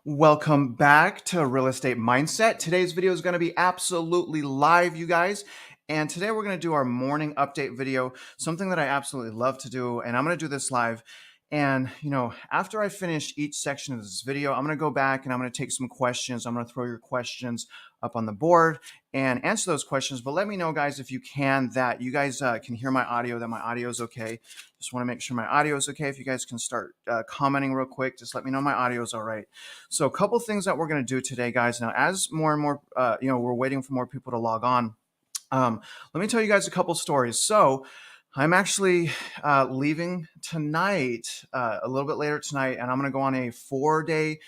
Welcome back to Real Estate Mindset. Today's video is going to be absolutely live, you guys. And today we're going to do our morning update video, something that I absolutely love to do. And I'm going to do this live. And, after I finish each section of this video, I'm going to go back and I'm going to take some questions. I'm going to throw your questions up on the board and answer those questions. But let me know, guys, if you can, that you guys can hear my audio, that my audio is okay. Just want to make sure my audio is okay. If you guys can start commenting real quick, just let me know my audio is all right. So a couple things that we're going to do today, guys. Now, as more and more, we're waiting for more people to log on. Let me tell you guys a couple stories. So I'm actually leaving tonight, a little bit later tonight, and I'm going to go on a 4-day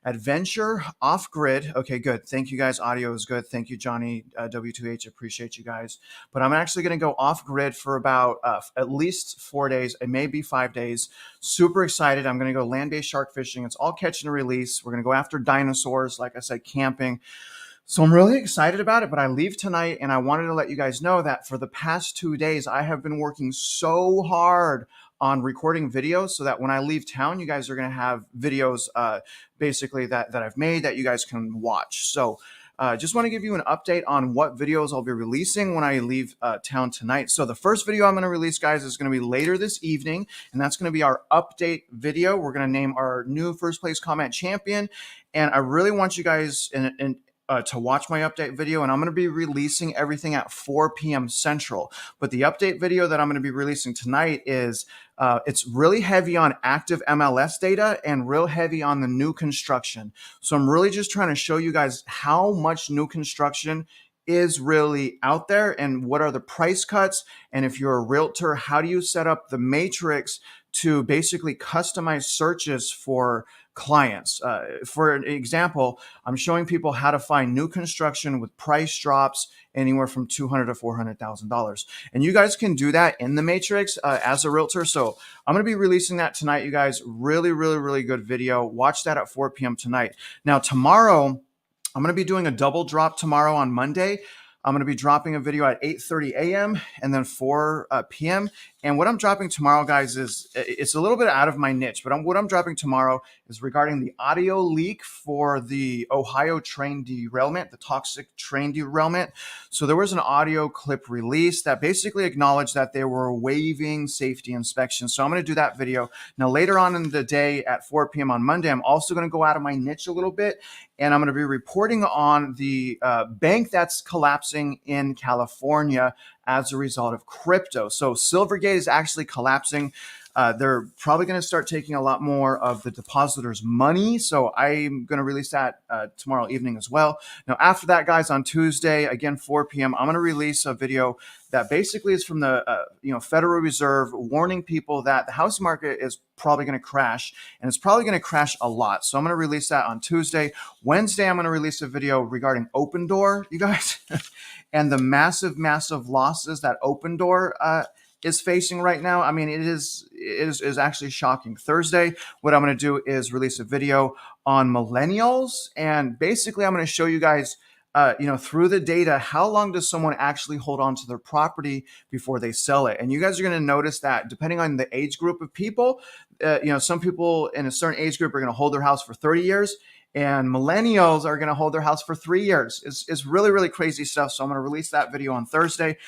adventure off grid. Okay, good. Thank you guys. Audio is good. Thank you, Johnny W2H. Appreciate you guys. But I'm actually going to go off grid for about at least 4 days. It may be 5 days. Super excited. I'm going to go land-based shark fishing. It's all catch and release. We're going to go after dinosaurs, like I said, camping. So I'm really excited about it, but I leave tonight and I wanted to let you guys know that for the past 2 days, I have been working so hard on recording videos so that when I leave town, you guys are going to have videos basically that I've made that you guys can watch. So just want to give you an update on what videos I'll be releasing when I leave town tonight. So the first video I'm going to release, guys, is going to be later this evening, and that's going to be our update video. We're going to name our new first place comment champion, and I really want you guys to watch my update video, and I'm going to be releasing everything at 4 p.m. Central. But the update video that I'm going to be releasing tonight is it's really heavy on active MLS data and real heavy on the new construction. So I'm really just trying to show you guys how much new construction is really out there and what are the price cuts. And if you're a realtor, how do you set up the matrix to basically customize searches for clients? For an example, I'm showing people how to find new construction with price drops anywhere from $200,000 to $400,000. And you guys can do that in the matrix as a realtor. So I'm going to be releasing that tonight, you guys. Really, really, really good video. Watch that at 4 p.m. tonight. Now, tomorrow, I'm going to be doing a double drop tomorrow on Monday. I'm going to be dropping a video at 8:30 a.m. and then 4 p.m. And what I'm dropping tomorrow, guys, it's a little bit out of my niche, but what I'm dropping tomorrow is regarding the audio leak for the Ohio train derailment, the toxic train derailment. So there was an audio clip released that basically acknowledged that they were waiving safety inspections. So I'm going to do that video. Now, later on in the day at 4 p.m. on Monday, I'm also going to go out of my niche a little bit, and I'm going to be reporting on the bank that's collapsing in California as a result of crypto. So Silvergate is actually collapsing. They're probably going to start taking a lot more of the depositors' money. So I'm going to release that tomorrow evening as well. Now, after that, guys, on Tuesday, again, 4 p.m., I'm going to release a video that basically is from the Federal Reserve warning people that the house market is probably going to crash, and it's probably going to crash a lot. So I'm going to release that on Tuesday. Wednesday, I'm going to release a video regarding Open Door, you guys, and the massive, massive losses that Open Door is facing right now. I mean, it is actually shocking. Thursday, what I'm going to do is release a video on millennials, and basically I'm going to show you guys through the data, how long does someone actually hold on to their property before they sell it? And you guys are going to notice that depending on the age group of people, some people in a certain age group are going to hold their house for 30 years. And millennials are going to hold their house for 3 years. It's really, really crazy stuff. So I'm going to release that video on Thursday.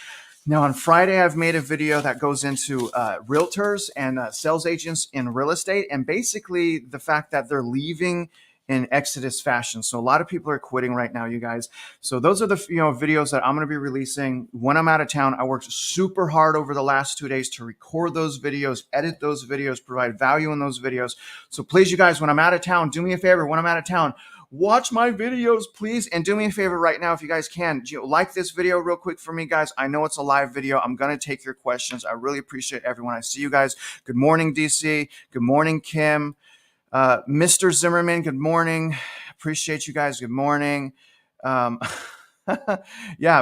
Now, on Friday, I've made a video that goes into realtors and sales agents in real estate, and basically the fact that they're leaving in exodus fashion. So a lot of people are quitting right now, you guys. So those are the videos that I'm going to be releasing when I'm out of town. I worked super hard over the last 2 days to record those videos, edit those videos, provide value in those videos. So please, you guys, when I'm out of town, do me a favor. When I'm out of town, watch my videos, please. And do me a favor right now, if you guys can, like this video real quick for me, guys. I know it's a live video. I'm going to take your questions. I really appreciate everyone. I see you guys. Good morning, DC. Good morning, Kim. Mr. Zimmerman, good morning. Appreciate you guys. Good morning. Yeah,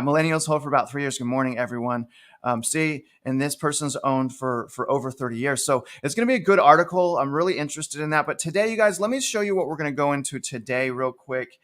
millennials hold for about 3 years. Good morning, everyone. And this person's owned for over 30 years. So it's going to be a good article. I'm really interested in that. But today, you guys, let me show you what we're going to go into today real quick.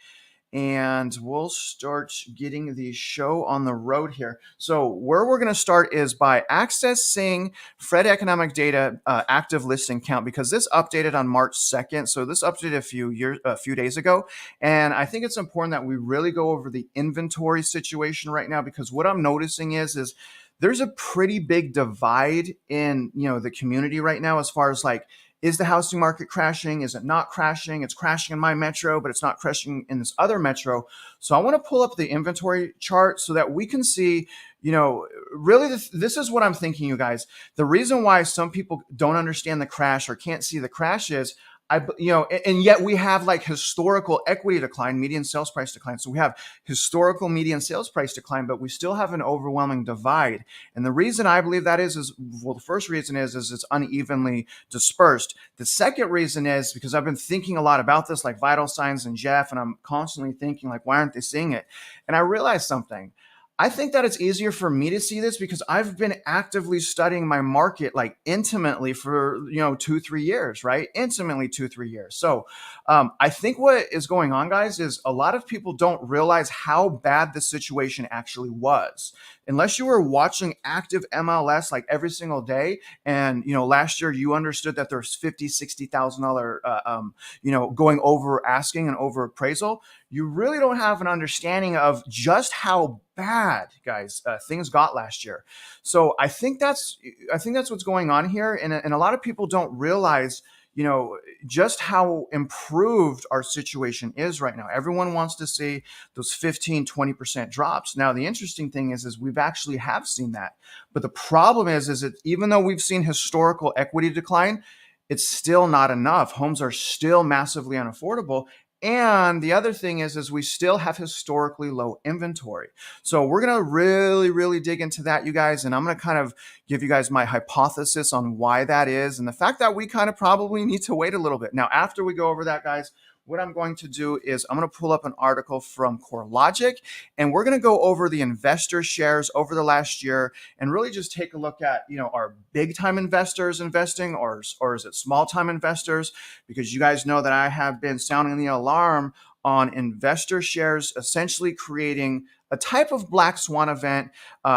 and we'll start getting the show on the road here. So where we're going to start is by accessing Fred Economic Data active listing count, because this updated on March 2nd. So this updated a few days ago. And I think it's important that we really go over the inventory situation right now, because what I'm noticing is there's a pretty big divide in, the community right now, as far as like, is the housing market crashing? Is it not crashing? It's crashing in my metro, but it's not crashing in this other metro. So I want to pull up the inventory chart so that we can see, really this is what I'm thinking, you guys. The reason why some people don't understand the crash or can't see the crash is and yet we have like historical equity decline, median sales price decline. So we have historical median sales price decline, but we still have an overwhelming divide. And the reason I believe that is well, the first reason is it's unevenly dispersed. The second reason is because I've been thinking a lot about this, like Vital Signs and Jeff, and I'm constantly thinking like, why aren't they seeing it? And I realized something. I think that it's easier for me to see this because I've been actively studying my market like intimately for 2-3 years, right? Intimately 2-3 years. So I think what is going on, guys, is a lot of people don't realize how bad the situation actually was. Unless you were watching active MLS like every single day, and last year you understood that there's $50,000-$60,000 going over asking and over appraisal, you really don't have an understanding of just how bad, guys, things got last year. So I think that's what's going on here, and a lot of people don't realize just how improved our situation is right now. Everyone wants to see those 15-20% drops. Now, the interesting thing is we've actually have seen that. But the problem is that even though we've seen historical equity decline, it's still not enough. Homes are still massively unaffordable. And the other thing is we still have historically low inventory. So we're going to really, really dig into that, you guys. And I'm going to kind of give you guys my hypothesis on why that is, and the fact that we kind of probably need to wait a little bit. Now, after we go over that, guys, what I'm going to do is I'm going to pull up an article from CoreLogic, and we're going to go over the investor shares over the last year and really just take a look at, are big time investors investing, or is it small time investors? Because you guys know that I have been sounding the alarm on investor shares essentially creating a type of black swan event,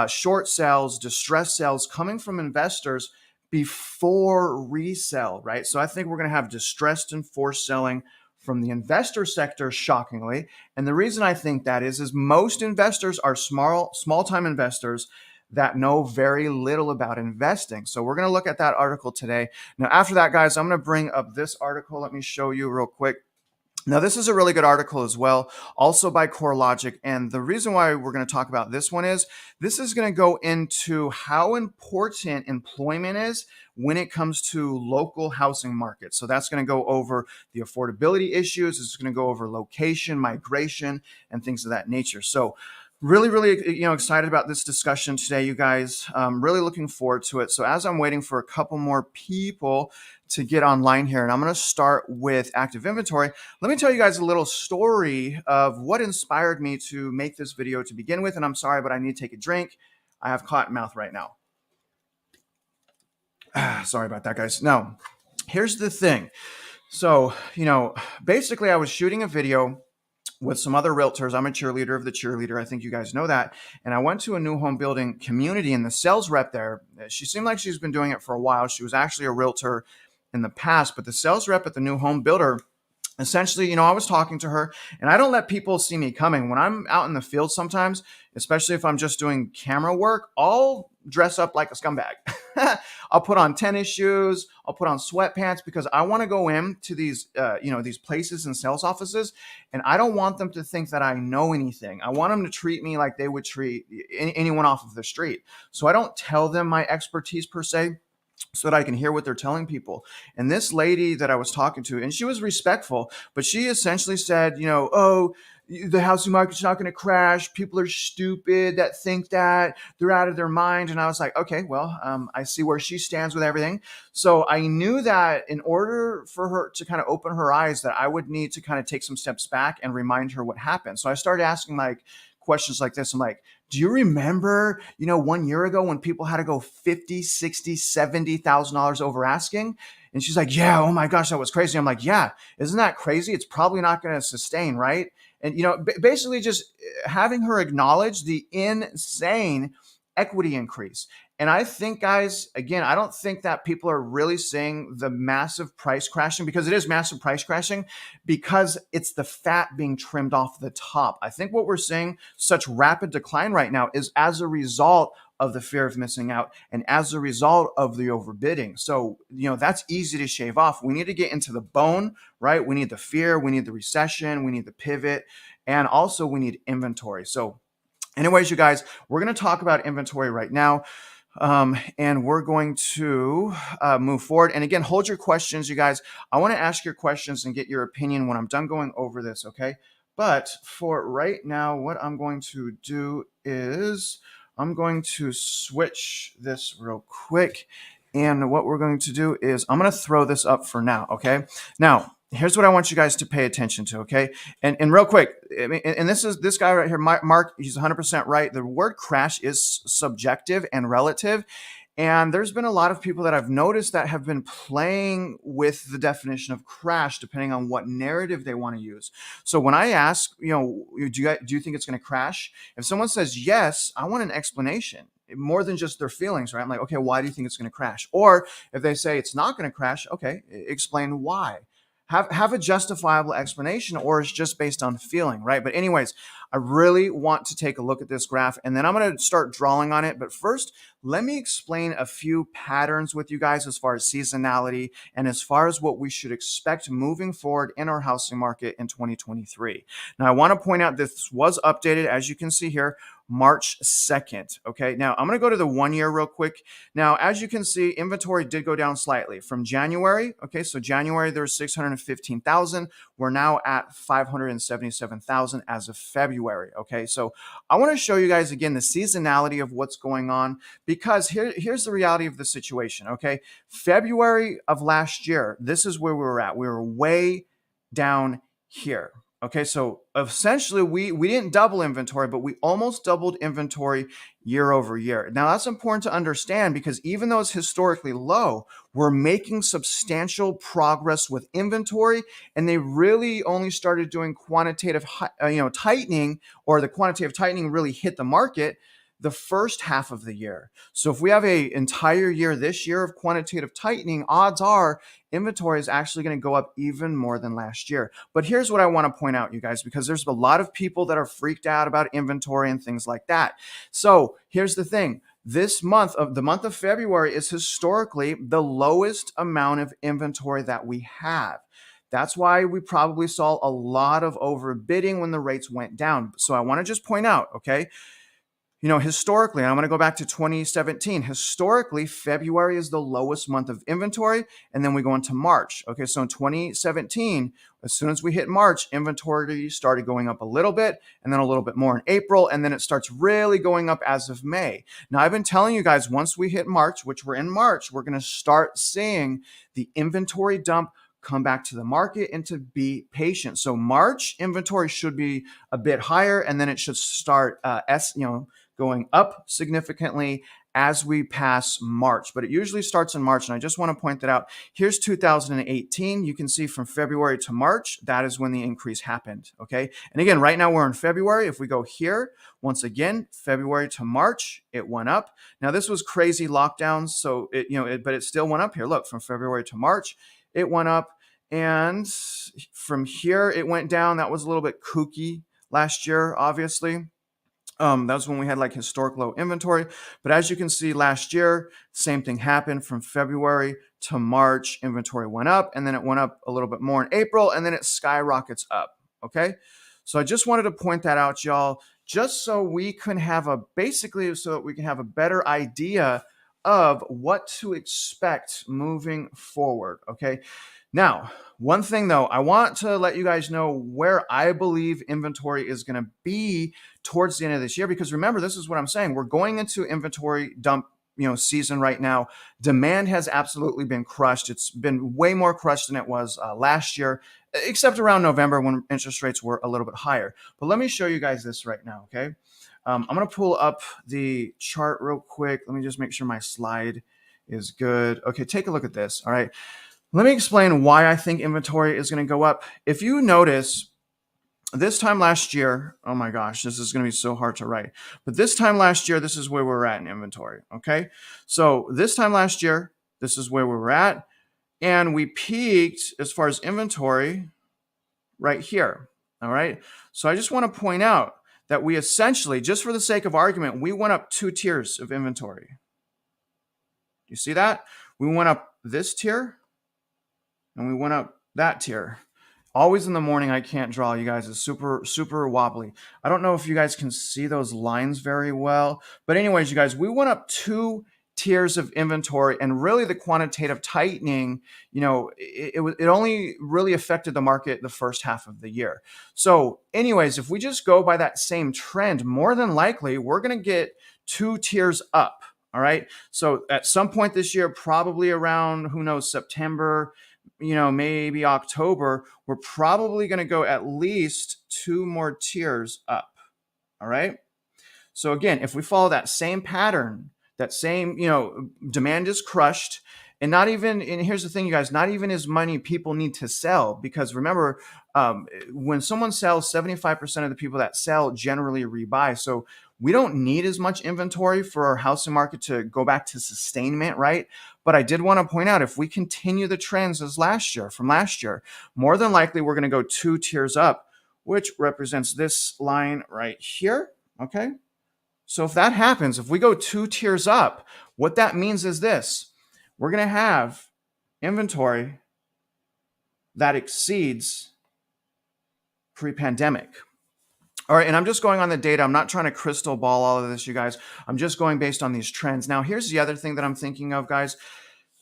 short sales, distress sales coming from investors before resell, right? So I think we're going to have distressed and forced selling from the investor sector, shockingly. And the reason I think that is most investors are small time investors that know very little about investing. So we're going to look at that article today. Now, after that, guys, I'm going to bring up this article. Let me show you real quick. Now, this is a really good article as well, also by CoreLogic. And the reason why we're going to talk about this one is this is going to go into how important employment is when it comes to local housing markets. So that's going to go over the affordability issues. It's going to go over location, migration, and things of that nature. So really, really, excited about this discussion today, you guys. Really looking forward to it. So as I'm waiting for a couple more people to get online here, and I'm going to start with active inventory, let me tell you guys a little story of what inspired me to make this video to begin with. And I'm sorry, but I need to take a drink. I have cotton mouth right now. Sorry about that, guys. Now, here's the thing. So, basically I was shooting a video with some other realtors. I'm a cheerleader of the cheerleader. I think you guys know that. And I went to a new home building community, and the sales rep there, she seemed like she's been doing it for a while. She was actually a realtor in the past, but the sales rep at the new home builder, essentially, I was talking to her, and I don't let people see me coming. When I'm out in the field sometimes, especially if I'm just doing camera work, I'll dress up like a scumbag. I'll put on tennis shoes. I'll put on sweatpants because I want to go into these, these places and sales offices, and I don't want them to think that I know anything. I want them to treat me like they would treat anyone off of the street. So I don't tell them my expertise per se, so that I can hear what they're telling people. And this lady that I was talking to, and she was respectful, but she essentially said, oh, the housing market's not going to crash. People are stupid that think that. They're out of their mind. And I was like, okay, well, I see where she stands with everything. So I knew that in order for her to kind of open her eyes, that I would need to kind of take some steps back and remind her what happened. So I started asking questions like this. I'm like, do you remember, 1 year ago when people had to go $50,000, $60,000, $70,000 over asking? And she's like, yeah, oh my gosh, that was crazy. I'm like, yeah, isn't that crazy? It's probably not going to sustain, right? And, basically just having her acknowledge the insane equity increase. And I think, guys, again, I don't think that people are really seeing the massive price crashing, because it is massive price crashing, because it's the fat being trimmed off the top. I think what we're seeing such rapid decline right now is as a result of the fear of missing out and as a result of the overbidding. So, that's easy to shave off. We need to get into the bone, right? We need the fear, we need the recession, we need the pivot, and also we need inventory. So, anyways, you guys, we're going to talk about inventory right now. And we're going to move forward. And again, hold your questions, you guys. I want to ask your questions and get your opinion when I'm done going over this, okay? But for right now, what I'm going to do is I'm going to switch this real quick. And what we're going to do is I'm going to throw this up for now, okay? Now, here's what I want you guys to pay attention to, okay? And real quick, I mean, and this is this guy right here, Mark, he's 100% right. The word crash is subjective and relative. And there's been a lot of people that I've noticed that have been playing with the definition of crash depending on what narrative they want to use. So when I ask, do you think it's going to crash? If someone says yes, I want an explanation more than just their feelings, right? I'm like, okay, why do you think it's going to crash? Or if they say it's not going to crash, okay, explain why. Have a justifiable explanation, or it's just based on feeling, right? But anyways, I really want to take a look at this graph, and then I'm going to start drawing on it. But first, let me explain a few patterns with you guys as far as seasonality and as far as what we should expect moving forward in our housing market in 2023. Now, I want to point out this was updated, as you can see here, March 2nd. Okay, now I'm going to go to the 1 year real quick. Now, as you can see, inventory did go down slightly from January. Okay, so January there's 615,000. We're now at 577,000 as of February. Okay, so I want to show you guys again the seasonality of what's going on, because here's the reality of the situation. Okay, February of last year, this is where we were at. We were way down here. Okay, so essentially we didn't double inventory, but we almost doubled inventory year over year. Now that's important to understand, because even though it's historically low, we're making substantial progress with inventory, and they really only started doing quantitative tightening, or the quantitative tightening really hit the market the first half of the year. So if we have an entire year this year of quantitative tightening, odds are inventory is actually going to go up even more than last year. But here's what I want to point out, you guys, because there's a lot of people that are freaked out about inventory and things like that. So here's the thing. This month, the month of February, is historically the lowest amount of inventory that we have. That's why we probably saw a lot of overbidding when the rates went down. So I want to just point out, okay, historically, I'm going to go back to 2017. Historically, February is the lowest month of inventory, and then we go into March. Okay, so in 2017, as soon as we hit March, inventory started going up a little bit, and then a little bit more in April, and then it starts really going up as of May. Now, I've been telling you guys, once we hit March, which we're in March, we're going to start seeing the inventory dump come back to the market, and to be patient. So March inventory should be a bit higher, and then it should start going up significantly as we pass March. But it usually starts in March, and I just want to point that out. Here's 2018. You can see from February to March, that is when the increase happened, okay? And again, right now we're in February. If we go here, once again, February to March, it went up. Now, this was crazy lockdowns, so but it still went up here. Look, from February to March, it went up, and from here, it went down. That was a little bit kooky last year, obviously. That was when we had like historic low inventory. But as you can see, last year, same thing happened. From February to March, inventory went up, and then it went up a little bit more in April, and then it skyrockets up, okay? So I just wanted to point that out, y'all, just so we can have a better idea of what to expect moving forward, okay? Now, one thing though, I want to let you guys know where I believe inventory is going to be towards the end of this year, because remember, this is what I'm saying. We're going into inventory dump season right now. Demand has absolutely been crushed. It's been way more crushed than it was last year, except around November when interest rates were a little bit higher. But let me show you guys this right now, okay? I'm going to pull up the chart real quick. Let me just make sure my slide is good. Okay, take a look at this, all right? Let me explain why I think inventory is going to go up. If you notice, this time last year, oh my gosh, this is going to be so hard to write. But this time last year, this is where we're at in inventory. Okay. So this time last year, this is where we were at. And we peaked as far as inventory right here. All right. So I just want to point out that we essentially, just for the sake of argument, we went up 2 tiers of inventory. You see that? We went up this tier and we went up that tier. Always in the morning, I can't draw, you guys. It's super wobbly. I don't know if you guys can see those lines very well. But anyways, you guys, we went up 2 tiers of inventory, and really the quantitative tightening, it only really affected the market the first half of the year. So anyways, if we just go by that same trend, more than likely, we're going to get 2 tiers up. All right. So at some point this year, probably around, who knows, September, maybe October, we're probably going to go at least 2 more tiers up. All right. So again, if we follow that same pattern, that same, demand is crushed. And here's the thing, you guys, not even as many people need to sell, because remember, when someone sells, 75% of the people that sell generally rebuy. So we don't need as much inventory for our housing market to go back to sustainment, right? But I did want to point out, if we continue the trends as from last year, more than likely we're going to go 2 tiers up, which represents this line right here. Okay. So if that happens, if we go 2 tiers up, what that means is this: we're going to have inventory that exceeds pre-pandemic. All right, and I'm just going on the data. I'm not trying to crystal ball all of this, you guys. I'm just going based on these trends. Now, here's the other thing that I'm thinking of, guys.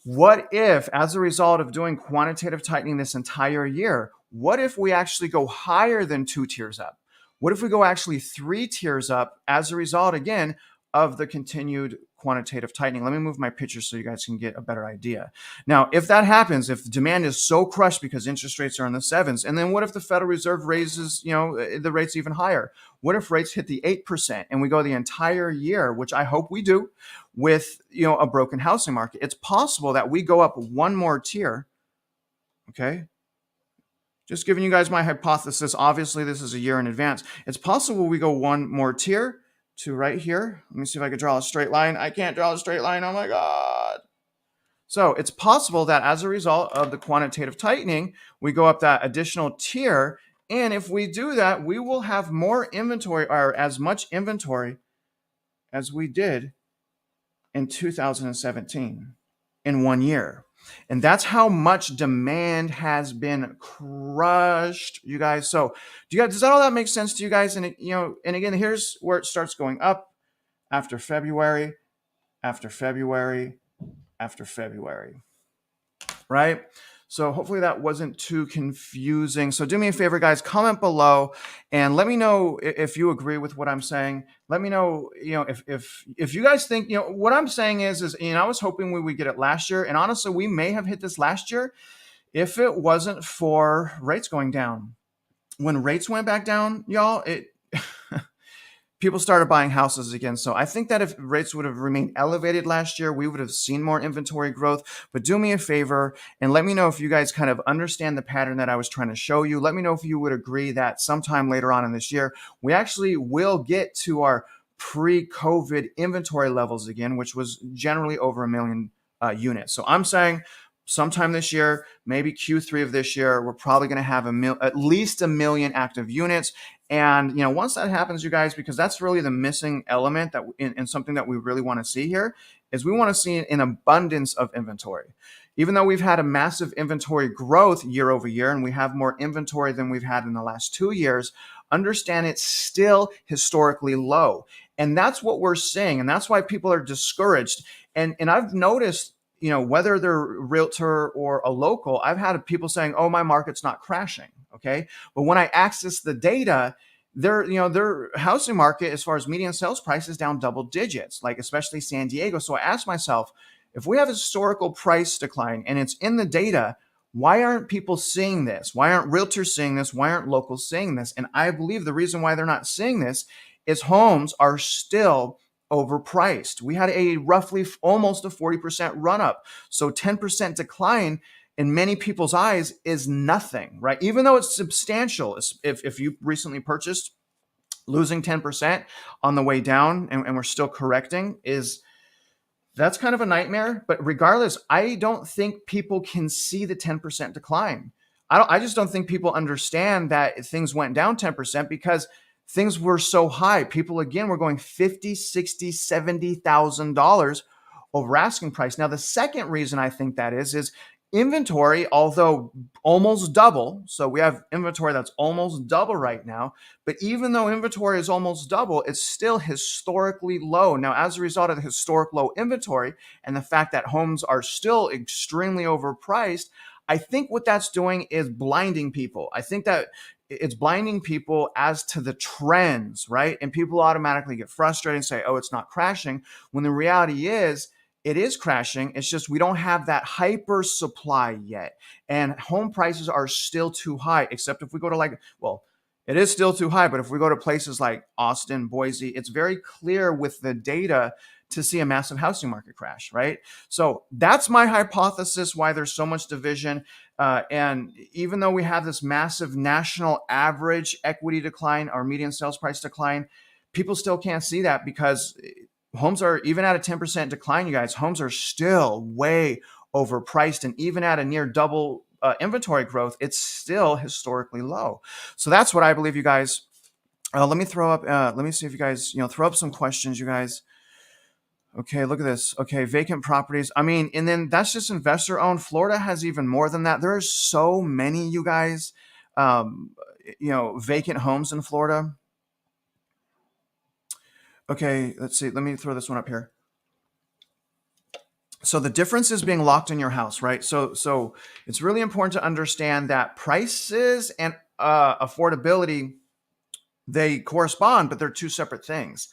What if, as a result of doing quantitative tightening this entire year, what if we actually go higher than 2 tiers up? What if we go actually 3 tiers up as a result, again, of the continued quantitative tightening? Let me move my picture so you guys can get a better idea. Now, if that happens, if demand is so crushed because interest rates are in the 7s, and then what if the Federal Reserve raises, the rates even higher? What if rates hit the 8% and we go the entire year, which I hope we do, with, a broken housing market? It's possible that we go up 1 more tier. Okay. Just giving you guys my hypothesis. Obviously, this is a year in advance. It's possible we go 1 more tier to right here. Let me see if I can draw a straight line. I can't draw a straight line. Oh my God. So it's possible that as a result of the quantitative tightening, we go up that additional tier. And if we do that, we will have more inventory, or as much inventory as we did in 2017 in 1 year. And that's how much demand has been crushed, you guys. So does all that make sense to you guys? And and again, here's where it starts going up after February, after February, after February, right? So hopefully that wasn't too confusing. So do me a favor, guys, comment below and let me know if you agree with what I'm saying. Let me know, if you guys think, what I'm saying is, I was hoping we would get it last year. And honestly, we may have hit this last year if it wasn't for rates going down. When rates went back down, y'all, people started buying houses again. So I think that if rates would have remained elevated last year, we would have seen more inventory growth. But do me a favor and let me know if you guys kind of understand the pattern that I was trying to show you. Let me know if you would agree that sometime later on in this year, we actually will get to our pre-COVID inventory levels again, which was generally over 1 million units. So I'm saying sometime this year, maybe Q3 of this year, we're probably going to have at least 1 million active units. And, once that happens, you guys, because that's really the missing element that in something that we really want to see here, is we want to see an abundance of inventory. Even though we've had a massive inventory growth year over year, and we have more inventory than we've had in the last 2 years, understand it's still historically low. And that's what we're seeing. And that's why people are discouraged. And I've noticed, whether they're a realtor or a local, I've had people saying, oh, my market's not crashing. Okay. But when I access the data, their housing market, as far as median sales price, is down double digits, like especially San Diego. So I asked myself, if we have a historical price decline and it's in the data, why aren't people seeing this? Why aren't realtors seeing this? Why aren't locals seeing this? And I believe the reason why they're not seeing this is homes are still overpriced. We had a roughly almost a 40% run up. So 10% decline in many people's eyes is nothing, right? Even though it's substantial. If you recently purchased, losing 10% on the way down, and we're still correcting, is that's kind of a nightmare. But regardless, I don't think people can see the 10% decline. I just don't think people understand that things went down 10% because things were so high. People again were going 50, 60, $70,000 over asking price. Now, the second reason I think that is inventory, although almost double. So we have inventory that's almost double right now. But even though inventory is almost double, it's still historically low. Now, as a result of the historic low inventory and the fact that homes are still extremely overpriced, I think what that's doing is blinding people. I think that it's blinding people as to the trends, right? And people automatically get frustrated and say, oh, it's not crashing. When the reality is, it is crashing. It's just we don't have that hyper supply yet. And home prices are still too high, except if we go to well, it is still too high, but if we go to places like Austin, Boise, it's very clear with the data to see a massive housing market crash, right? So that's my hypothesis why there's so much division. And even though we have this massive national average equity decline or median sales price decline, people still can't see that because homes are, even at a 10% decline, you guys, homes are still way overpriced. And even at a near double inventory growth, it's still historically low. So that's what I believe, you guys. Let me throw up, let me see if you guys, throw up some questions, you guys. Okay, look at this. Okay, vacant properties. I mean, and then that's just investor owned. Florida has even more than that. There are so many, you guys, vacant homes in Florida. Okay, let's see. Let me throw this one up here. So the difference is being locked in your house, right? So it's really important to understand that prices and affordability, they correspond, but they're two separate things.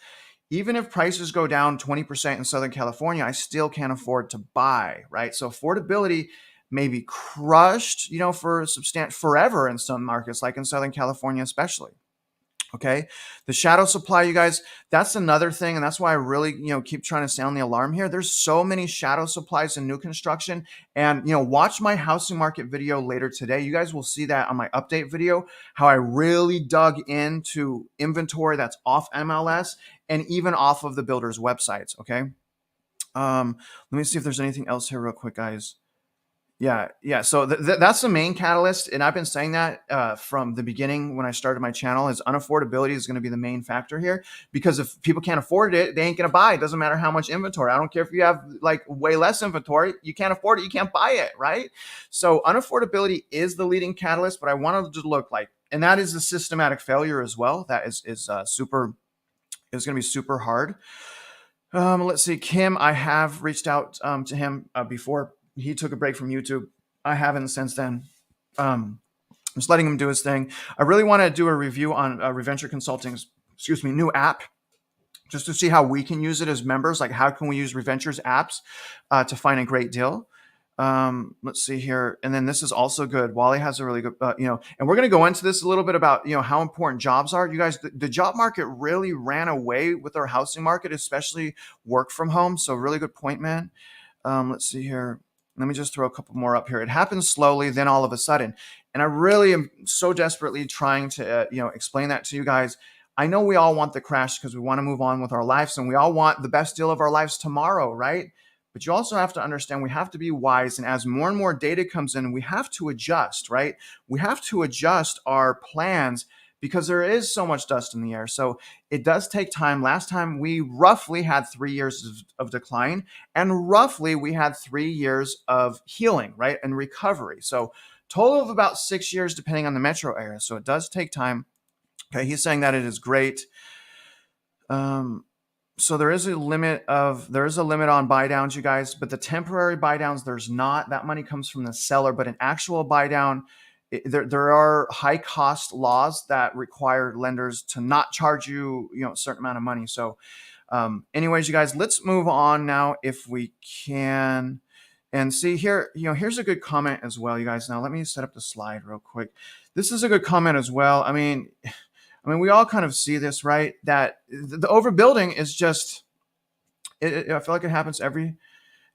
Even if prices go down 20% in Southern California, I still can't afford to buy, right? So affordability may be crushed, for forever in some markets, like in Southern California, especially. Okay. The shadow supply, you guys, that's another thing. And that's why I really, keep trying to sound the alarm here. There's so many shadow supplies in new construction. And, watch my housing market video later today. You guys will see that on my update video, how I really dug into inventory that's off MLS and even off of the builders' websites. Okay. Let me see if there's anything else here real quick, guys. Yeah. So that's the main catalyst, and I've been saying that from the beginning when I started my channel. Is unaffordability is going to be the main factor here, because if people can't afford it, they ain't going to buy. It doesn't matter how much inventory. I don't care if you have like way less inventory. You can't afford it. You can't buy it, right? So unaffordability is the leading catalyst, but I wanted to look like, and that is a systematic failure as well. That is going to be super hard. Let's see, Kim. I have reached out to him before he took a break from YouTube. I haven't since then. Just letting him do his thing. I really want to do a review on Reventure Consulting's, new app, just to see how we can use it as members. Like, how can we use Reventure's apps to find a great deal? Let's see here. And then this is also good. Wally has a really good, and we're going to go into this a little bit about, how important jobs are. You guys, the job market really ran away with our housing market, especially work from home. So really good point, man. Let's see here. Let me just throw a couple more up here. It happens slowly, then all of a sudden. And I really am so desperately trying to, explain that to you guys. I know we all want the crash because we want to move on with our lives, and we all want the best deal of our lives tomorrow, right? But you also have to understand we have to be wise. And as more and more data comes in, we have to adjust, right? We have to adjust our plans because there is so much dust in the air. So it does take time. Last time we roughly had 3 years of decline, and roughly we had 3 years of healing, right? And recovery. So total of about 6 years, depending on the metro area. So it does take time. Okay. He's saying that it is great. So there is a limit on buy downs, you guys, but the temporary buy downs, there's not. That money comes from the seller, but an actual buy down, there are high cost laws that require lenders to not charge you, a certain amount of money. So anyways, you guys, let's move on now if we can. And see here, here's a good comment as well, you guys. Now let me set up the slide real quick. This is a good comment as well. I mean, we all kind of see this, right? That the overbuilding is just, I feel like it happens every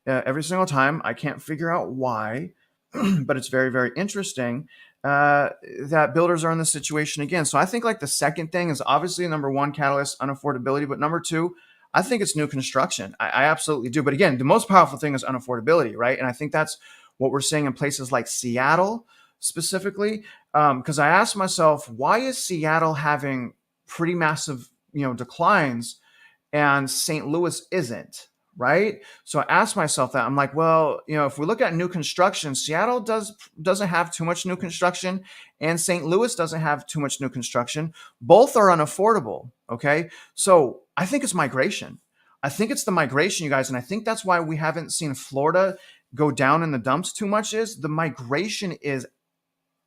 single time. I can't figure out why. but it's very, very interesting that builders are in this situation again. So I think like the second thing is obviously number one catalyst, unaffordability, but number two, I think it's new construction. I absolutely do. But again, the most powerful thing is unaffordability, right? And I think that's what we're seeing in places like Seattle specifically. Because I asked myself, why is Seattle having pretty massive, declines and St. Louis isn't, right? So I asked myself that. I'm like, well, if we look at new construction, Seattle doesn't have too much new construction, and St. Louis doesn't have too much new construction. Both are unaffordable. Okay, so I think it's migration. I think it's the migration, you guys, and I think that's why we haven't seen Florida go down in the dumps too much. Is the migration is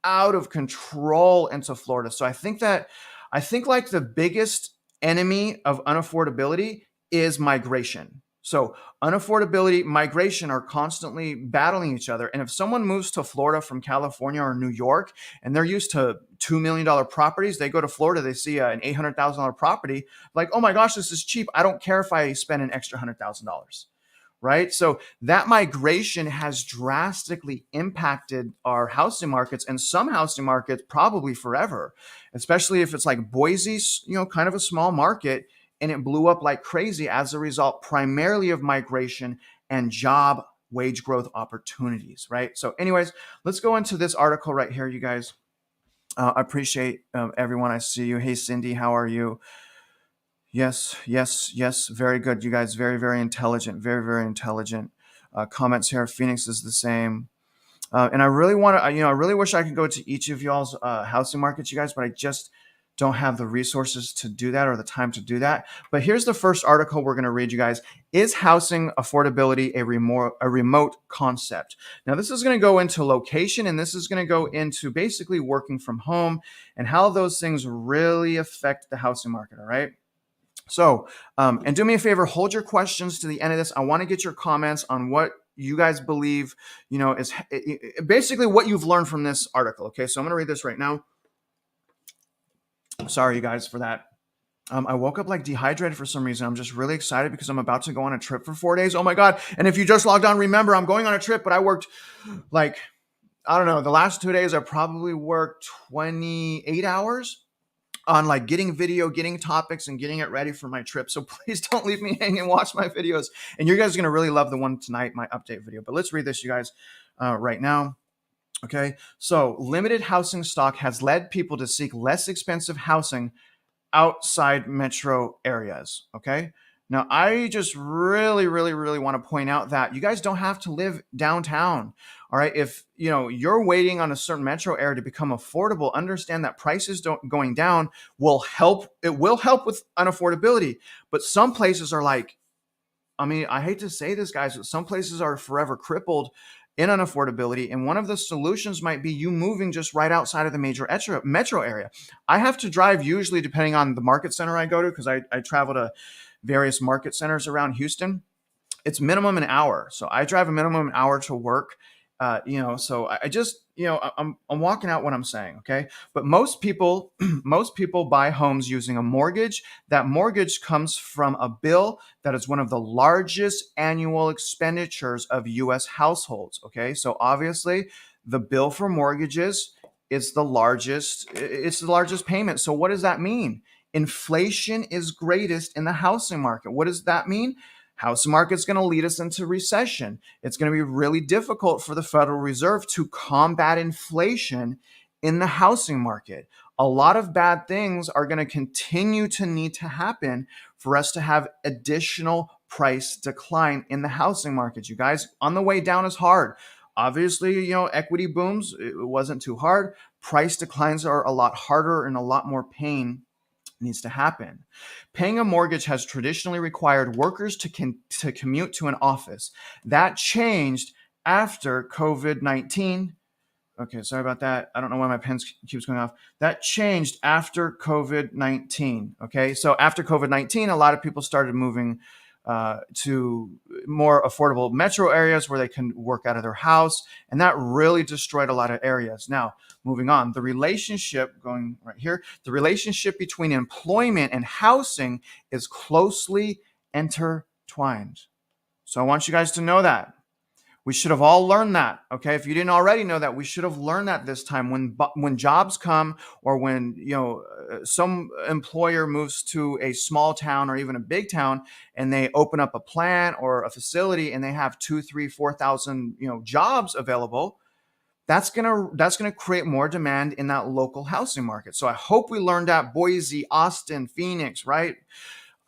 out of control into Florida. So I think like the biggest enemy of unaffordability is migration. So unaffordability, migration are constantly battling each other. And if someone moves to Florida from California or New York and they're used to $2 million properties, they go to Florida, they see an $800,000 property, like, oh my gosh, this is cheap. I don't care if I spend an extra $100,000. Right. So that migration has drastically impacted our housing markets, and some housing markets probably forever, especially if it's like Boise, kind of a small market, and it blew up like crazy as a result primarily of migration and job wage growth opportunities. Right. So anyways, let's go into this article right here, you guys. I appreciate everyone. I see you. Hey, Cindy, how are you? Yes, yes, yes. Very good. You guys, very, very intelligent. Very, very intelligent. Comments here. Phoenix is the same. And I really want to, I really wish I could go to each of y'all's housing markets, you guys, but I just don't have the resources to do that or the time to do that. But here's the first article we're going to read, you guys. Is housing affordability a remote concept? Now, this is going to go into location, and this is going to go into basically working from home and how those things really affect the housing market. All right. So, and do me a favor, hold your questions to the end of this. I want to get your comments on what you guys believe, is basically what you've learned from this article. Okay, so I'm going to read this right now. Sorry, you guys, for that. I woke up like dehydrated for some reason. I'm just really excited because I'm about to go on a trip for 4 days. Oh my God. And if you just logged on, remember, I'm going on a trip, but I worked like, I don't know, the last 2 days, I probably worked 28 hours on like getting video, getting topics, and getting it ready for my trip. So please don't leave me hanging. Watch my videos. And you guys are going to really love the one tonight, my update video. But let's read this, you guys, right now. Okay. So limited housing stock has led people to seek less expensive housing outside metro areas. Okay. Now, I just really, really, really want to point out that you guys don't have to live downtown. All right. If you're waiting on a certain metro area to become affordable, understand that prices going down will help. It will help with unaffordability. But some places are like, I mean, I hate to say this, guys, but some places are forever crippled in unaffordability. And one of the solutions might be you moving just right outside of the major metro area. I have to drive usually, depending on the market center I go to, because I travel to various market centers around Houston. It's minimum an hour. So I drive a minimum an hour to work. So I just, I'm walking out what I'm saying. Okay. But most people, most people buy homes using a mortgage. That mortgage comes from a bill that is one of the largest annual expenditures of US households. Okay. So obviously the bill for mortgages is it's the largest payment. So what does that mean? Inflation is greatest in the housing market. What does that mean? Housing market's going to lead us into recession. It's going to be really difficult for the Federal Reserve to combat inflation in the housing market. A lot of bad things are going to continue to need to happen for us to have additional price decline in the housing market. You guys, on the way down is hard. Obviously, equity booms, it wasn't too hard. Price declines are a lot harder and a lot more pain needs to happen. Paying a mortgage has traditionally required workers to commute to an office. That changed after COVID-19. Okay, sorry about that. I don't know why my pen keeps going off. That changed after COVID-19. Okay, so after COVID-19, a lot of people started moving to more affordable metro areas where they can work out of their house. And that really destroyed a lot of areas. Now, moving on, the relationship going right here, the relationship between employment and housing is closely intertwined. So I want you guys to know that. We should have all learned that. Okay, if you didn't already know that, we should have learned that this time. When jobs come, or when some employer moves to a small town or even a big town, and they open up a plant or a facility, and they have 2, 3, 4,000 jobs available, that's gonna create more demand in that local housing market. So I hope we learned that. Boise, Austin, Phoenix, right?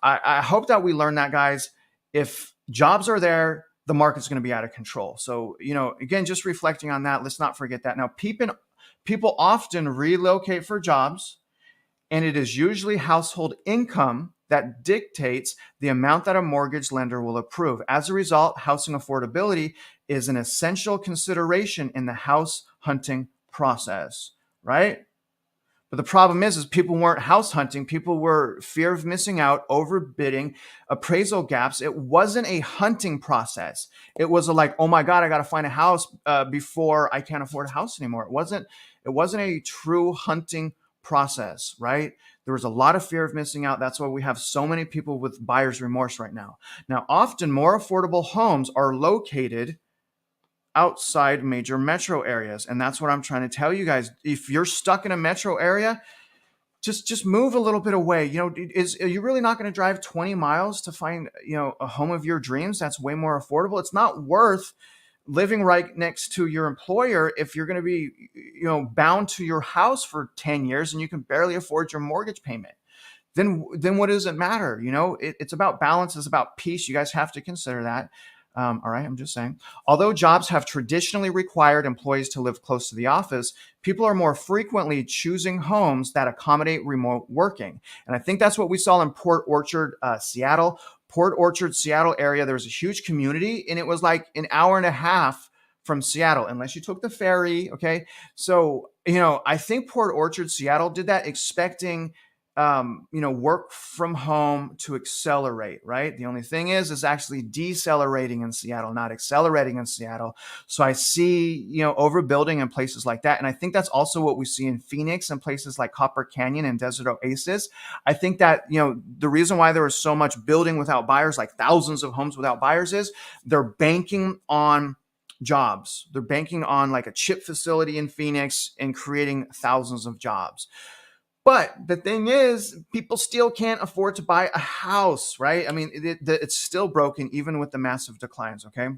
I hope that we learn that, guys. If jobs are there, the market's going to be out of control. So, again, just reflecting on that, let's not forget that. Now, people often relocate for jobs, and it is usually household income that dictates the amount that a mortgage lender will approve. As a result, housing affordability is an essential consideration in the house hunting process, right? But the problem is people weren't house hunting. People were fear of missing out, overbidding, appraisal gaps. It wasn't a hunting process. It was oh my God, I got to find a house before I can't afford a house anymore. It wasn't a true hunting process, right? There was a lot of fear of missing out. That's why we have so many people with buyer's remorse right now. Now, often more affordable homes are located outside major metro areas. And that's what I'm trying to tell you guys. If you're stuck in a metro area, just move a little bit away. Are you really not going to drive 20 miles to find, a home of your dreams that's way more affordable? It's not worth living right next to your employer if you're going to be, bound to your house for 10 years and you can barely afford your mortgage payment. Then what does it matter? It's about balance. It's about peace. You guys have to consider that. All right, I'm just saying. Although jobs have traditionally required employees to live close to the office, people are more frequently choosing homes that accommodate remote working. And I think that's what we saw in Port Orchard, Seattle. Port Orchard, Seattle area, there was a huge community, and it was like an hour and a half from Seattle, unless you took the ferry, okay? So, I think Port Orchard, Seattle did that expecting work from home to accelerate, right? The only thing is actually decelerating in Seattle, not accelerating in Seattle. So I see, overbuilding in places like that. And I think that's also what we see in Phoenix and places like Copper Canyon and Desert Oasis. I think that, the reason why there is so much building without buyers, like thousands of homes without buyers, is they're banking on jobs. They're banking on like a chip facility in Phoenix and creating thousands of jobs. But the thing is, people still can't afford to buy a house, right? I mean, it's still broken even with the massive declines, okay?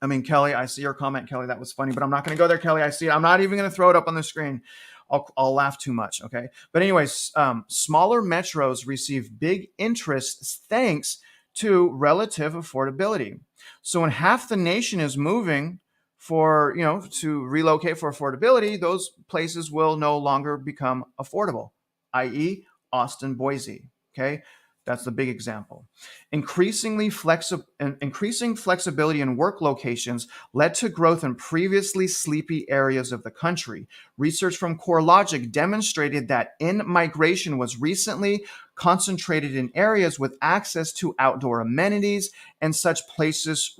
I mean, Kelly, I see your comment, Kelly. That was funny, but I'm not going to go there, Kelly. I see it. I'm not even going to throw it up on the screen. I'll laugh too much, okay? But anyways, smaller metros receive big interest thanks to relative affordability. So when half the nation is moving to relocate for affordability, those places will no longer become affordable, i.e. Austin, Boise. Okay. That's the big example. Increasing flexibility in work locations led to growth in previously sleepy areas of the country. Research from CoreLogic demonstrated that in-migration was recently concentrated in areas with access to outdoor amenities, and such places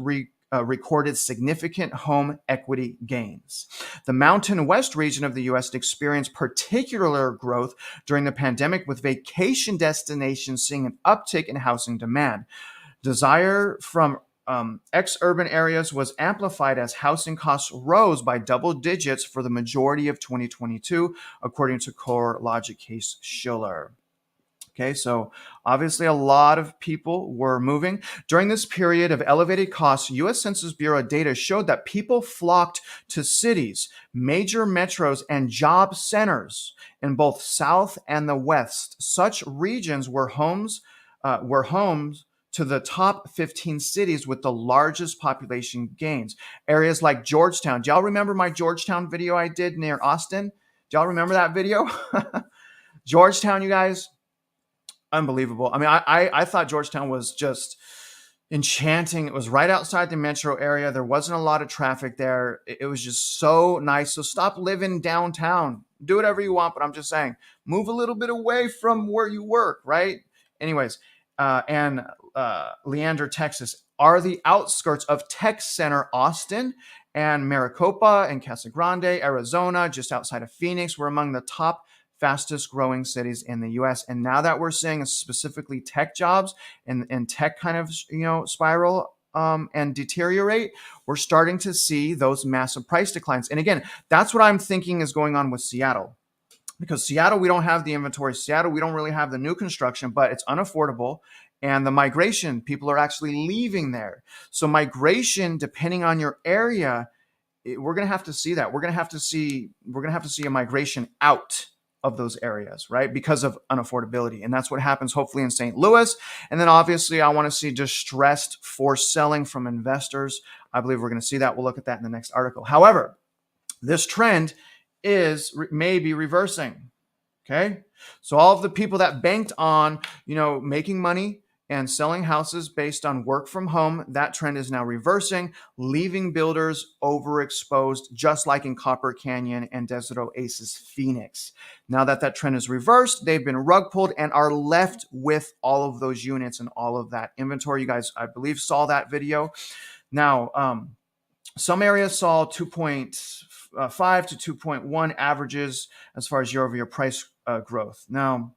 recorded significant home equity gains. The Mountain West region of the U.S. experienced particular growth during the pandemic, with vacation destinations seeing an uptick in housing demand. Desire from ex-urban areas was amplified as housing costs rose by double digits for the majority of 2022, according to CoreLogic Case Schiller. Okay, so obviously a lot of people were moving. During this period of elevated costs, U.S. Census Bureau data showed that people flocked to cities, major metros, and job centers in both South and the West. Such regions were homes to the top 15 cities with the largest population gains. Areas like Georgetown. Do y'all remember my Georgetown video I did near Austin? Do y'all remember that video? Georgetown, you guys. Unbelievable. I mean, I thought Georgetown was just enchanting. It was right outside the metro area. There wasn't a lot of traffic there. It was just so nice. So stop living downtown. Do whatever you want, but I'm just saying, move a little bit away from where you work, right? Anyways, and Leander, Texas, are the outskirts of Tech Center, Austin, and Maricopa and Casa Grande, Arizona, just outside of Phoenix, were among the top fastest growing cities in the US. And now that we're seeing specifically tech jobs and tech kind of, spiral, and deteriorate, we're starting to see those massive price declines. And again, that's what I'm thinking is going on with Seattle. Because Seattle, we don't have the inventory. Seattle, we don't really have the new construction, but it's unaffordable. And the migration, people are actually leaving there. So migration, depending on your area, we're going to have to see that. We're going to have to see a migration out of those areas, right? Because of unaffordability. And that's what happens hopefully in St. Louis. And then obviously I want to see distressed forced selling from investors. I believe we're going to see that. We'll look at that in the next article. However, this trend may be reversing. Okay. So all of the people that banked on, making money and selling houses based on work from home, that trend is now reversing, leaving builders overexposed, just like in Copper Canyon and Desert Oasis Phoenix. Now that trend is reversed, they've been rug pulled and are left with all of those units and all of that inventory. You guys, I believe, saw that video. Now, some areas saw 2.5 to 2.1 averages as far as year-over-year price growth. Now,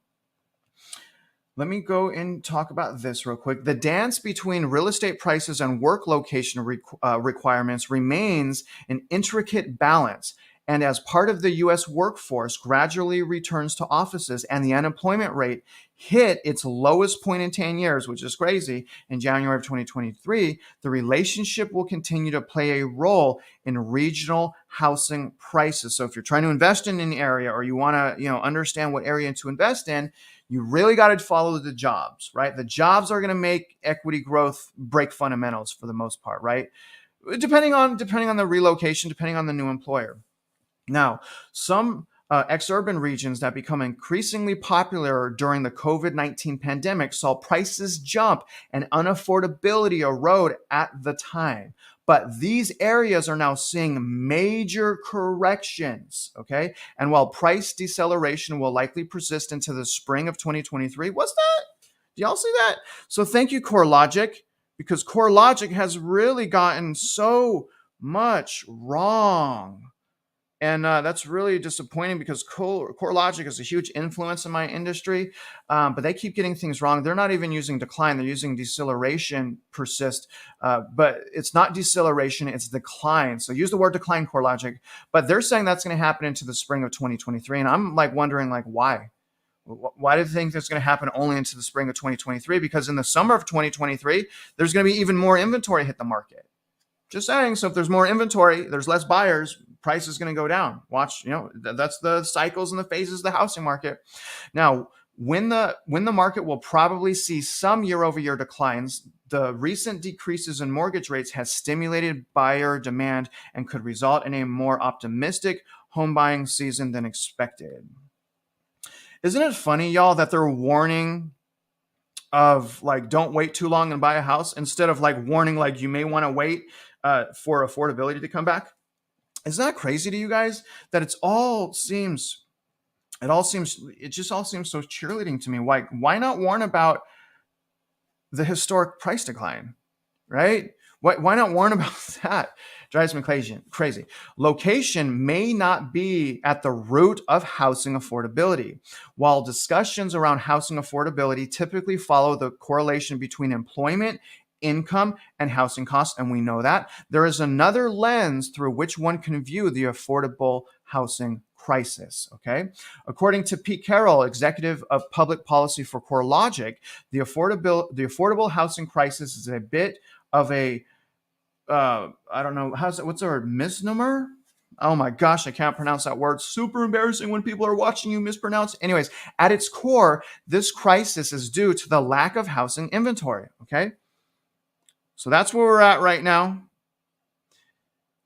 let me go and talk about this real quick. The dance between real estate prices and work location requirements remains an intricate balance. And as part of the U.S. workforce gradually returns to offices and the unemployment rate hit its lowest point in 10 years, which is crazy, in January of 2023, the relationship will continue to play a role in regional housing prices. So if you're trying to invest in an area or you want to, understand what area to invest in, you really got to follow the jobs, right? The jobs are going to make equity growth break fundamentals for the most part, right? Depending on the relocation, depending on the new employer. Now, some ex-urban regions that become increasingly popular during the COVID-19 pandemic saw prices jump and unaffordability erode at the time. But these areas are now seeing major corrections, okay? And while price deceleration will likely persist into the spring of 2023, what's that? Do y'all see that? So thank you, CoreLogic, because CoreLogic has really gotten so much wrong. And that's really disappointing because CoreLogic is a huge influence in my industry, but they keep getting things wrong. They're not even using decline. They're using deceleration persist, but it's not deceleration, it's decline. So use the word decline, CoreLogic, but they're saying that's going to happen into the spring of 2023. And I'm wondering why? Why do they think that's going to happen only into the spring of 2023? Because in the summer of 2023, there's going to be even more inventory hit the market. Just saying. So if there's more inventory, there's less buyers, price is going to go down. Watch, that's the cycles and the phases of the housing market. Now, when the market will probably see some year-over-year declines, the recent decreases in mortgage rates has stimulated buyer demand and could result in a more optimistic home buying season than expected. Isn't it funny, y'all, that they're warning of don't wait too long and buy a house instead of warning you may want to wait for affordability to come back? Isn't that crazy to you guys that it just all seems so cheerleading to me? Why not warn about the historic price decline, right? Why not warn about that? Drives me crazy. Location may not be at the root of housing affordability. While discussions around housing affordability typically follow the correlation between employment, income, and housing costs, and we know that, there is another lens through which one can view the affordable housing crisis, okay? According to Pete Carroll, executive of public policy for CoreLogic, the affordable housing crisis is a bit of a what's the word, misnomer? Oh my gosh, I can't pronounce that word. Super embarrassing when people are watching you mispronounce. Anyways, at its core, this crisis is due to the lack of housing inventory, okay? So that's where we're at right now.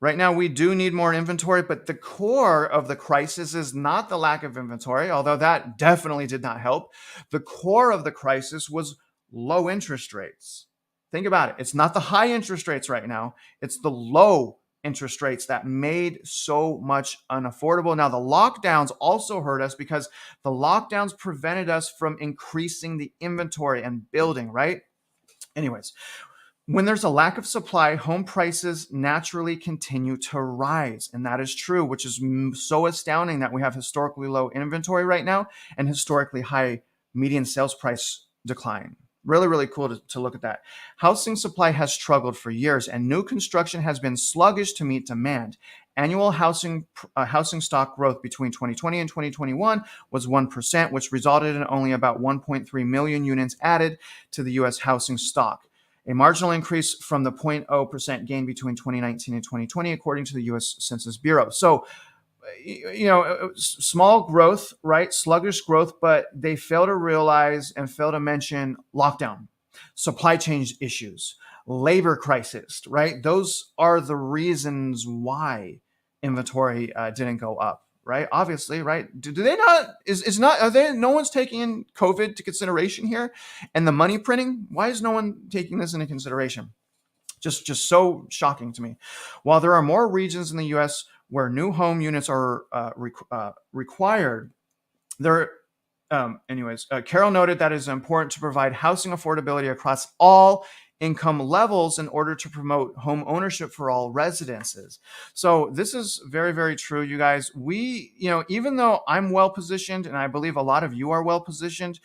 Right now, we do need more inventory, but the core of the crisis is not the lack of inventory, although that definitely did not help. The core of the crisis was low interest rates. Think about it. It's not the high interest rates right now. It's the low interest rates that made so much unaffordable. Now, the lockdowns also hurt us because the lockdowns prevented us from increasing the inventory and building, right? Anyways, when there's a lack of supply, home prices naturally continue to rise. And that is true, which is so astounding that we have historically low inventory right now and historically high median sales price decline, Really cool to look at that. Housing supply has struggled for years, and new construction has been sluggish to meet demand. Annual housing stock growth between 2020 and 2021 was 1%, which resulted in only about 1.3 million units added to the U.S. housing stock, a marginal increase from the 0.0% gain between 2019 and 2020, according to the U.S. Census Bureau. So, small growth, right? Sluggish growth, but they fail to realize and fail to mention lockdown, supply chain issues, labor crisis, right? Those are the reasons why inventory didn't go up, right? Obviously, right? Do they not? Is not? Are they? No one's taking in COVID to consideration here, and the money printing. Why is no one taking this into consideration? Just so shocking to me. While there are more regions in the U.S. where new home units are required, there. Carol noted that it is important to provide housing affordability across all income levels in order to promote home ownership for all residences. So this is very true, you guys. We, even though I'm well positioned, and I believe a lot of you are well positioned,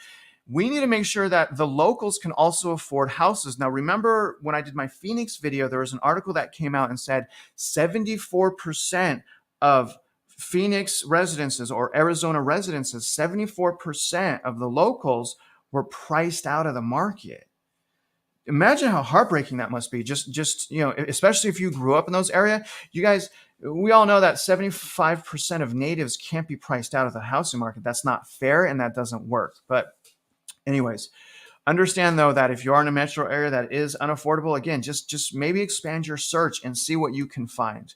we need to make sure that the locals can also afford houses. Now, remember when I did my Phoenix video, there was an article that came out and said 74% of Phoenix residences or Arizona residences, 74% of the locals were priced out of the market. Imagine how heartbreaking that must be. Just especially if you grew up in those areas. You guys, we all know that 75% of natives can't be priced out of the housing market. That's not fair, and that doesn't work. But anyways, understand though that if you are in a metro area that is unaffordable, again, just maybe expand your search and see what you can find.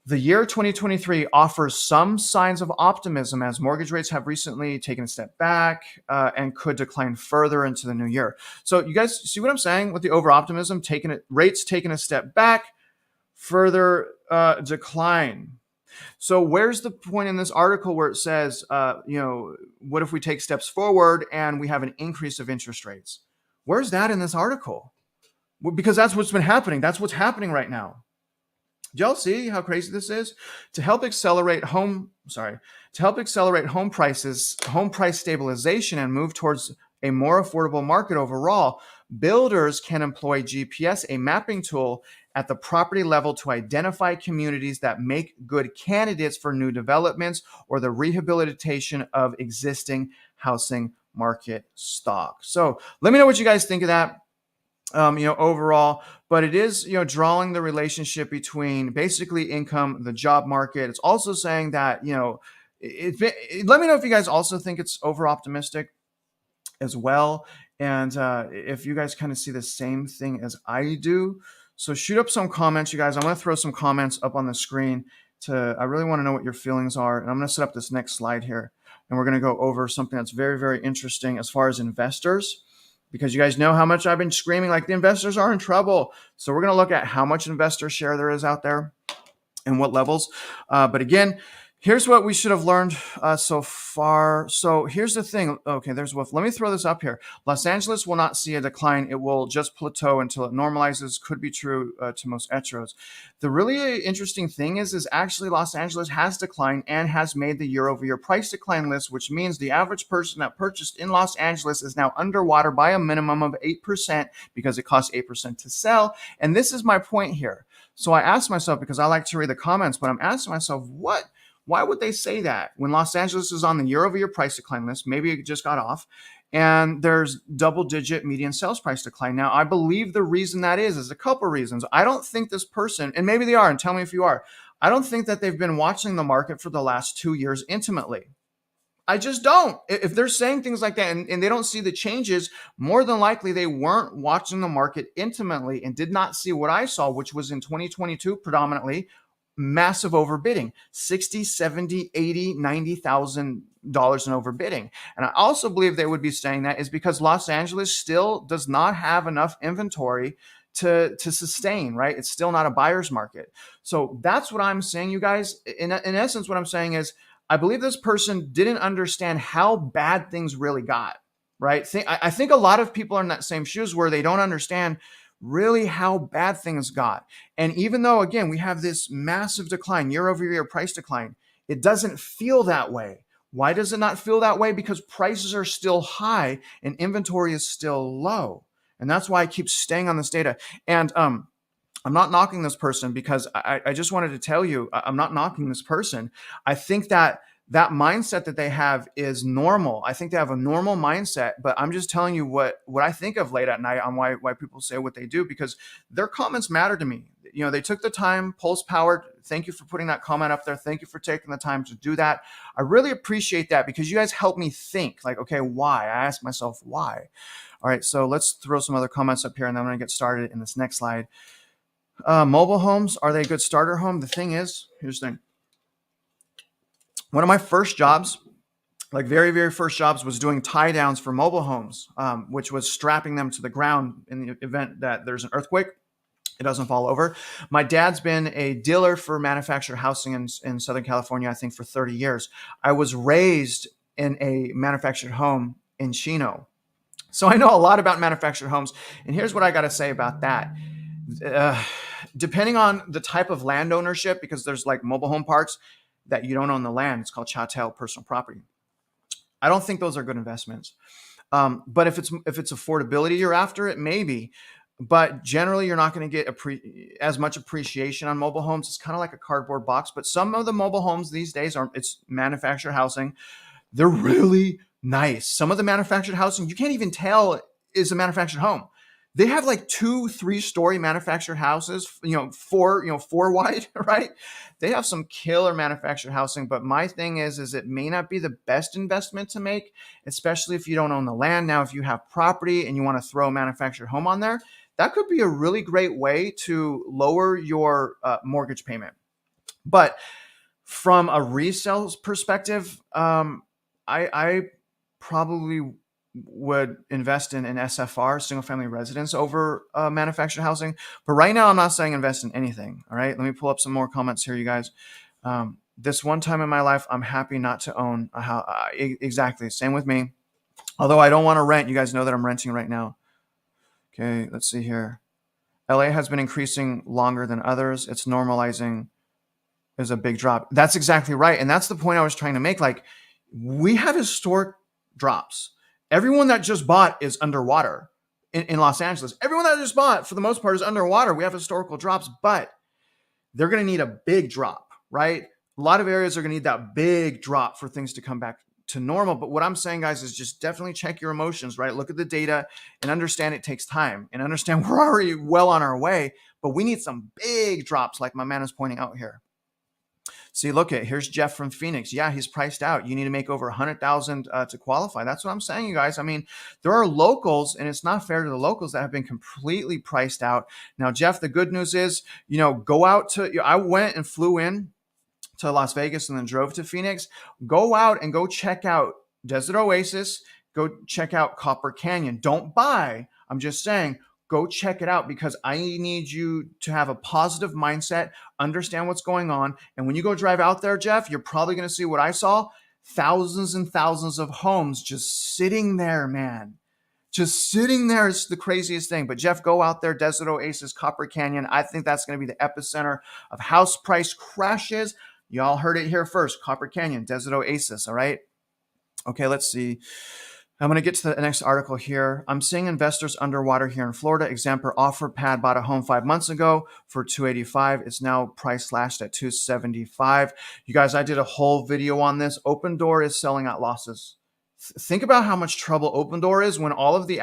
The year 2023 offers some signs of optimism as mortgage rates have recently taken a step back and could decline further into the new year. So you guys see what I'm saying with the over optimism, rates taking a step back, further decline. So where's the point in this article where it says, what if we take steps forward and we have an increase of interest rates? Where's that in this article? Well, because that's what's been happening. That's what's happening right now. Do y'all see how crazy this is? To help accelerate home prices, home price stabilization, and move towards a more affordable market overall, builders can employ GPS, a mapping tool at the property level, to identify communities that make good candidates for new developments or the rehabilitation of existing housing market stock. So let me know what you guys think of that. Overall, but it is, drawing the relationship between basically income, the job market. It's also saying that, let me know if you guys also think it's over optimistic as well. And if you guys kind of see the same thing as I do. So shoot up some comments, you guys. I'm going to throw some comments up on the screen I really want to know what your feelings are. And I'm going to set up this next slide here. And we're going to go over something that's very interesting as far as investors, because you guys know how much I've been screaming like the investors are in trouble. So we're going to look at how much investor share there is out there and what levels. But again, here's what we should have learned so far. So here's the thing. Okay, there's Wolf. Let me throw this up here. Los Angeles will not see a decline. It will just plateau until it normalizes. Could be true to most metros. The really interesting thing is actually Los Angeles has declined and has made the year-over-year price decline list, which means the average person that purchased in Los Angeles is now underwater by a minimum of 8% because it costs 8% to sell. And this is my point here. So I asked myself, because I like to read the comments, but I'm asking myself, why would they say that when Los Angeles is on the year-over-year price decline list? Maybe it just got off, and there's double-digit median sales price decline. Now, I believe the reason that is a couple of reasons. I don't think this person, and maybe they are, and tell me if you are, I don't think that they've been watching the market for the last 2 years intimately. I just don't. If they're saying things like that and they don't see the changes, more than likely they weren't watching the market intimately and did not see what I saw, which was in 2022 predominantly, massive overbidding, 60, 70, 80, $90,000 in overbidding. And I also believe they would be saying that is because Los Angeles still does not have enough inventory to sustain, right? It's still not a buyer's market. So that's what I'm saying, you guys. In essence, what I'm saying is I believe this person didn't understand how bad things really got, right? I think a lot of people are in that same shoes where they don't understand really how bad things got. And even though, again, we have this massive decline, year over year price decline, it doesn't feel that way. Why does it not feel that way? Because prices are still high and inventory is still low. And that's why I keep staying on this data. And I'm not knocking this person, because I just wanted to tell you, I'm not knocking this person. I think that that mindset that they have is normal. I think they have a normal mindset, but I'm just telling you what I think of late at night on why people say what they do, because their comments matter to me. You know, they took the time, Pulse Powered. Thank you for putting that comment up there. Thank you for taking the time to do that. I really appreciate that, because you guys help me think like, okay, why? I ask myself why. All right, so let's throw some other comments up here, and then I'm going to get started in this next slide. Mobile homes, are they a good starter home? The thing is, here's the thing. One of my first jobs, like very, very first jobs, was doing tie downs for mobile homes, which was strapping them to the ground in the event that there's an earthquake. It doesn't fall over. My dad's been a dealer for manufactured housing in Southern California, I think, for 30 years. I was raised in a manufactured home in Chino. So I know a lot about manufactured homes. And here's what I got to say about that. Depending on the type of land ownership, because there's like mobile home parks that you don't own the land. It's called chattel, personal property. I don't think those are good investments. But if it's affordability you're after, it maybe. But generally, you're not going to get as much appreciation on mobile homes. It's kind of like a cardboard box. But some of the mobile homes these days it's manufactured housing. They're really nice. Some of the manufactured housing you can't even tell is a manufactured home. They have like 2-3-story manufactured houses, four wide, right? They have some killer manufactured housing, but my thing is it may not be the best investment to make, especially if you don't own the land. Now, if you have property and you want to throw a manufactured home on there, that could be a really great way to lower your mortgage payment. But from a resale perspective, I probably would invest in an SFR, single family residence, over manufactured housing. But right now, I'm not saying invest in anything. All right. Let me pull up some more comments here, you guys. This one time in my life, I'm happy not to own a house. Exactly. Same with me. Although I don't want to rent. You guys know that I'm renting right now. Okay. Let's see here. LA has been increasing longer than others. It's normalizing is a big drop. That's exactly right. And that's the point I was trying to make. Like, we have historic drops. Everyone that just bought is underwater in Los Angeles. Everyone that just bought, for the most part, is underwater. We have historical drops, but they're going to need a big drop, right? A lot of areas are going to need that big drop for things to come back to normal. But what I'm saying, guys, is just definitely check your emotions, right? Look at the data and understand it takes time, and understand we're already well on our way, but we need some big drops like my man is pointing out here. See, look here's Jeff from Phoenix. Yeah, he's priced out. You need to make over 100,000 to qualify. That's what I'm saying, you guys. I mean, there are locals, and it's not fair to the locals that have been completely priced out. Now, Jeff, the good news is, go out to. I went and flew in to Las Vegas and then drove to Phoenix. Go out and go check out Desert Oasis. Go check out Copper Canyon. Don't buy. I'm just saying, go check it out, because I need you to have a positive mindset, understand what's going on. And when you go drive out there, Jeff, you're probably going to see what I saw: thousands and thousands of homes just sitting there, man. Just sitting there is the craziest thing. But Jeff, go out there, Desert Oasis, Copper Canyon. I think that's going to be the epicenter of house price crashes. Y'all heard it here first. Copper Canyon, Desert Oasis, all right? Okay, let's see. I'm going to get to the next article here. I'm seeing investors underwater here in Florida. Example, OfferPad bought a home 5 months ago for $285. It's now price slashed at $275. You guys, I did a whole video on this. Open Door is selling at losses. Think about how much trouble Open Door is when all of the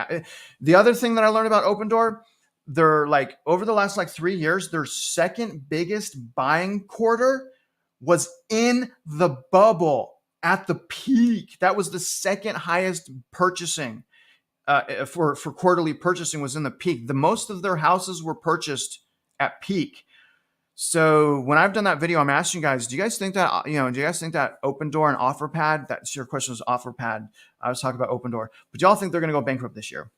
other thing that I learned about Open Door, they're like, over the last 3 years, their second biggest buying quarter was in the bubble. At the peak, that was the second highest purchasing for quarterly purchasing was in the peak. The most of their houses were purchased at peak. So when I've done that video, I'm asking you guys, do you guys think that, do you guys think that Open Door and OfferPad, that's your question was OfferPad. I was talking about Open Door, but y'all think they're going to go bankrupt this year?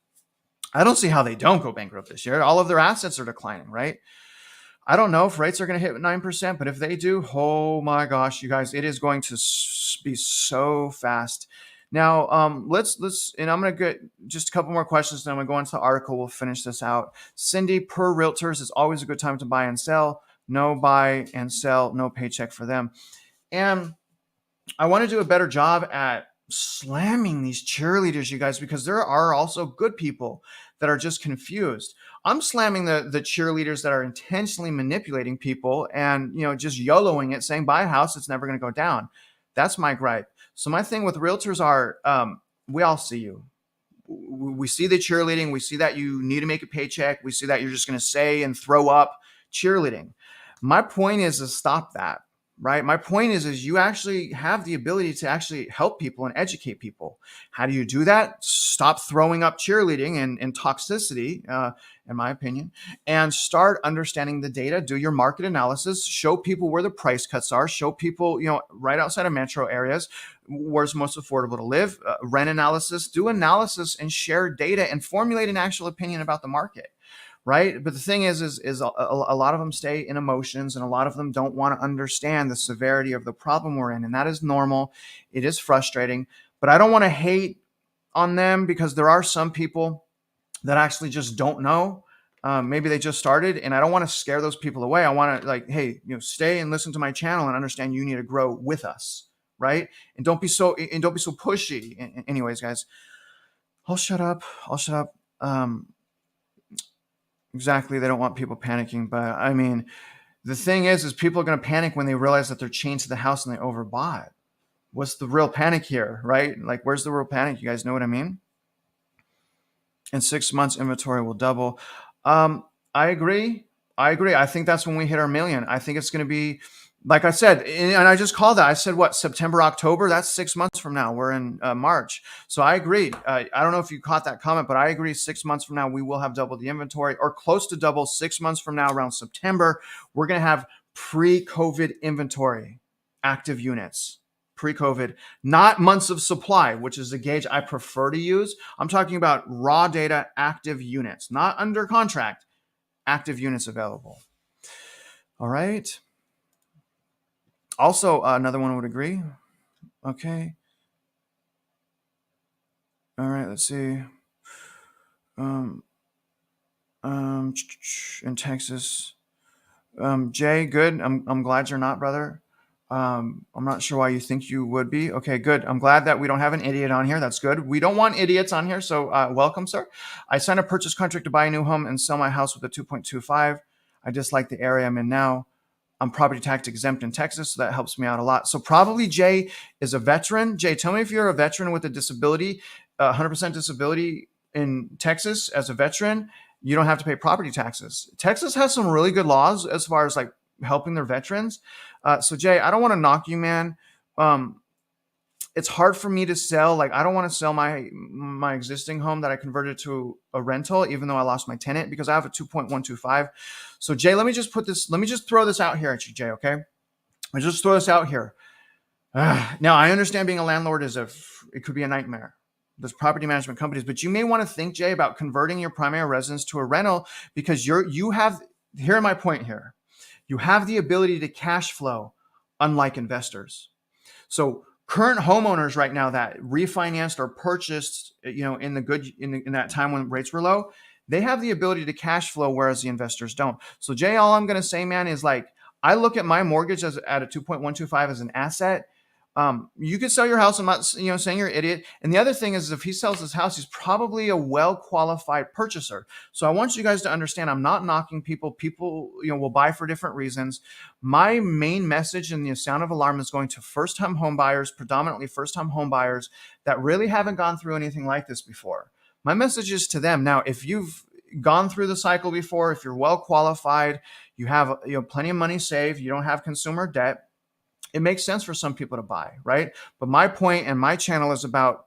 I don't see how they don't go bankrupt this year. All of their assets are declining, right? I don't know if rates are going to hit 9%, but if they do, oh my gosh, you guys, it is going to be so fast. Now, let's, and I'm going to get just a couple more questions, then I'm going to go into the article. We'll finish this out. Cindy, per realtors, is always a good time to buy and sell. No buy and sell, no paycheck for them. And I want to do a better job at slamming these cheerleaders, you guys, because there are also good people that are just confused. I'm slamming the cheerleaders that are intentionally manipulating people and just YOLOing it, saying buy a house, it's never going to go down. That's my gripe. So my thing with realtors are we all see you. We see the cheerleading. We see that you need to make a paycheck. We see that you're just going to say and throw up cheerleading. My point is to stop that, right? My point is you actually have the ability to actually help people and educate people. How do you do that? Stop throwing up cheerleading and toxicity, in my opinion, and start understanding the data. Do your market analysis. Show people where the price cuts are. Show people, right outside of metro areas, where's most affordable to live. Rent analysis. Do analysis and share data and formulate an actual opinion about the market. Right. But the thing is a lot of them stay in emotions, and a lot of them don't want to understand the severity of the problem we're in. And that is normal. It is frustrating, but I don't want to hate on them, because there are some people that actually just don't know. Maybe they just started, and I don't want to scare those people away. I want to, like, hey, stay and listen to my channel and understand you need to grow with us. Right. And don't be so pushy. Anyways, guys, I'll shut up. Exactly. They don't want people panicking. But I mean, the thing is people are going to panic when they realize that they're chained to the house and they overbought. What's the real panic here, right? Like, where's the real panic? You guys know what I mean? In 6 months, inventory will double. I agree. I think that's when we hit our million. I think it's going to be, like I said, and I just called that. I said, what, September, October? That's 6 months from now. We're in March. So I agree. I don't know if you caught that comment, but I agree. 6 months from now, we will have double the inventory, or close to double. 6 months from now, around September, we're going to have pre-COVID inventory, active units. Pre-COVID, not months of supply, which is the gauge I prefer to use. I'm talking about raw data, active units, not under contract, active units available. All right. Also, another one would agree. Okay. All right. Let's see. In Texas, Jay, good. I'm glad you're not, brother. I'm not sure why you think you would be. Okay, good. I'm glad that we don't have an idiot on here. That's good. We don't want idiots on here. So welcome, sir. I signed a purchase contract to buy a new home and sell my house with a 2.25. I dislike the area I'm in now. I'm property tax exempt in Texas, so that helps me out a lot. So probably Jay is a veteran. Jay, tell me if you're a veteran with a disability, 100% disability in Texas as a veteran. You don't have to pay property taxes. Texas has some really good laws as far as like helping their veterans. So Jay, I don't want to knock you, man. It's hard for me to sell. Like, I don't want to sell my existing home that I converted to a rental, even though I lost my tenant, because I have a 2.125. So Jay, let me just throw this out here at you, Jay. Okay. I just throw this out here. Now I understand being a landlord it could be a nightmare. There's property management companies, but you may want to think, Jay, about converting your primary residence to a rental, because here's my point here. You have the ability to cash flow, unlike investors. So current homeowners right now that refinanced or purchased, in that time when rates were low, they have the ability to cash flow, whereas the investors don't. So Jay, all I'm going to say, man, is like, I look at my mortgage at a 2.125 as an asset. You could sell your house. I'm not, saying you're an idiot. And the other thing is, if he sells his house, he's probably a well-qualified purchaser. So I want you guys to understand, I'm not knocking people. People, will buy for different reasons. My main message in the sound of alarm is going to first-time home buyers, predominantly first-time home buyers that really haven't gone through anything like this before. My message is to them. Now, if you've gone through the cycle before, if you're well qualified, you have plenty of money saved, you don't have consumer debt, it makes sense for some people to buy, right? But my point and my channel is about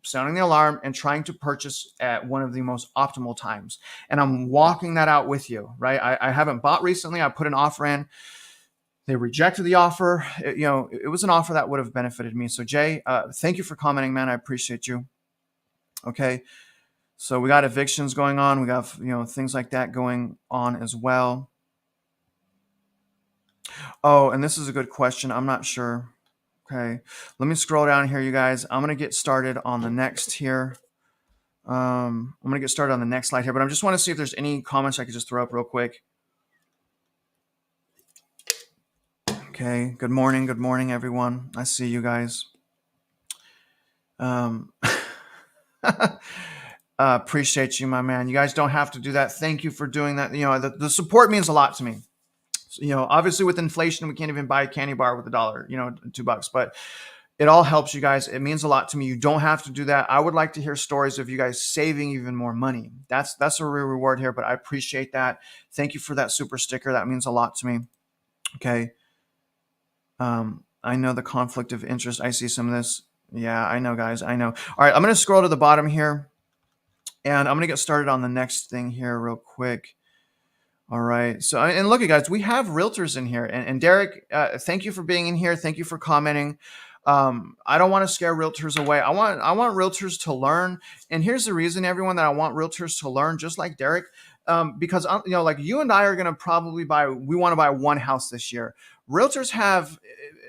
sounding the alarm and trying to purchase at one of the most optimal times. And I'm walking that out with you, right? I haven't bought recently. I put an offer in. They rejected the offer. It was an offer that would have benefited me. So Jay, thank you for commenting, man. I appreciate you. Okay. So we got evictions going on. We got, things like that going on as well. Oh, and this is a good question. I'm not sure. Okay. Let me scroll down here, you guys. I'm going to get started on the next here. I'm going to get started on the next slide here, but I just want to see if there's any comments I could just throw up real quick. Okay. Good morning, everyone. I see you guys. Um, appreciate you, my man. You guys don't have to do that. Thank you for doing that. You know, the support means a lot to me. So, you know, obviously with inflation, we can't even buy a candy bar with $1, you know, $2, but it all helps you guys. It means a lot to me. You don't have to do that. I would like to hear stories of you guys saving even more money. That's a real reward here, but I appreciate that. Thank you for that super sticker. That means a lot to me. Okay. I know the conflict of interest. I see some of this. Yeah, I know, guys. I know. All right, I'm going to scroll to the bottom here, and I'm going to get started on the next thing here real quick. All right. So, and look, at guys, we have realtors in here, and Derek, thank you for being in here. Thank you for commenting. I don't want to scare realtors away. I want realtors to learn, and here's the reason, everyone, that I want realtors to learn, just like Derek, because you know, like you and I are going to probably buy. We want to buy one house this year. Realtors have,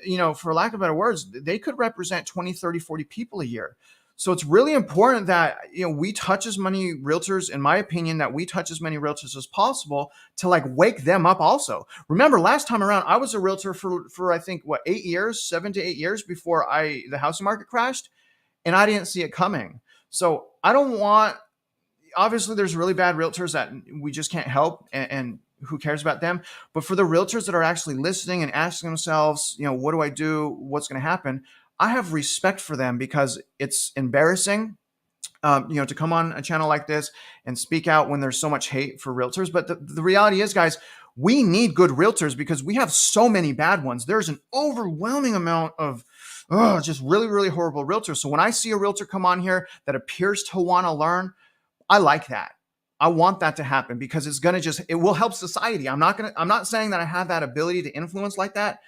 you know, for lack of better words, they could represent 20, 30, 40 people a year. So it's really important that, you know, we touch as many realtors, in my opinion, that we touch as many realtors as possible to like wake them up also. Remember last time around, I was a realtor for I think what, 8 years, 7 to 8 years before the housing market crashed, and I didn't see it coming. So I don't want, obviously there's really bad realtors that we just can't help, and who cares about them? But for the realtors that are actually listening and asking themselves, you know, what do I do? What's going to happen? I have respect for them, because it's embarrassing, you know, to come on a channel like this and speak out when there's so much hate for realtors. But the reality is, guys, we need good realtors because we have so many bad ones. There's an overwhelming amount of just really, really horrible realtors. So when I see a realtor come on here that appears to want to learn, I like that. I want that to happen because it's going to it will help society. I'm not saying that I have that ability to influence like that,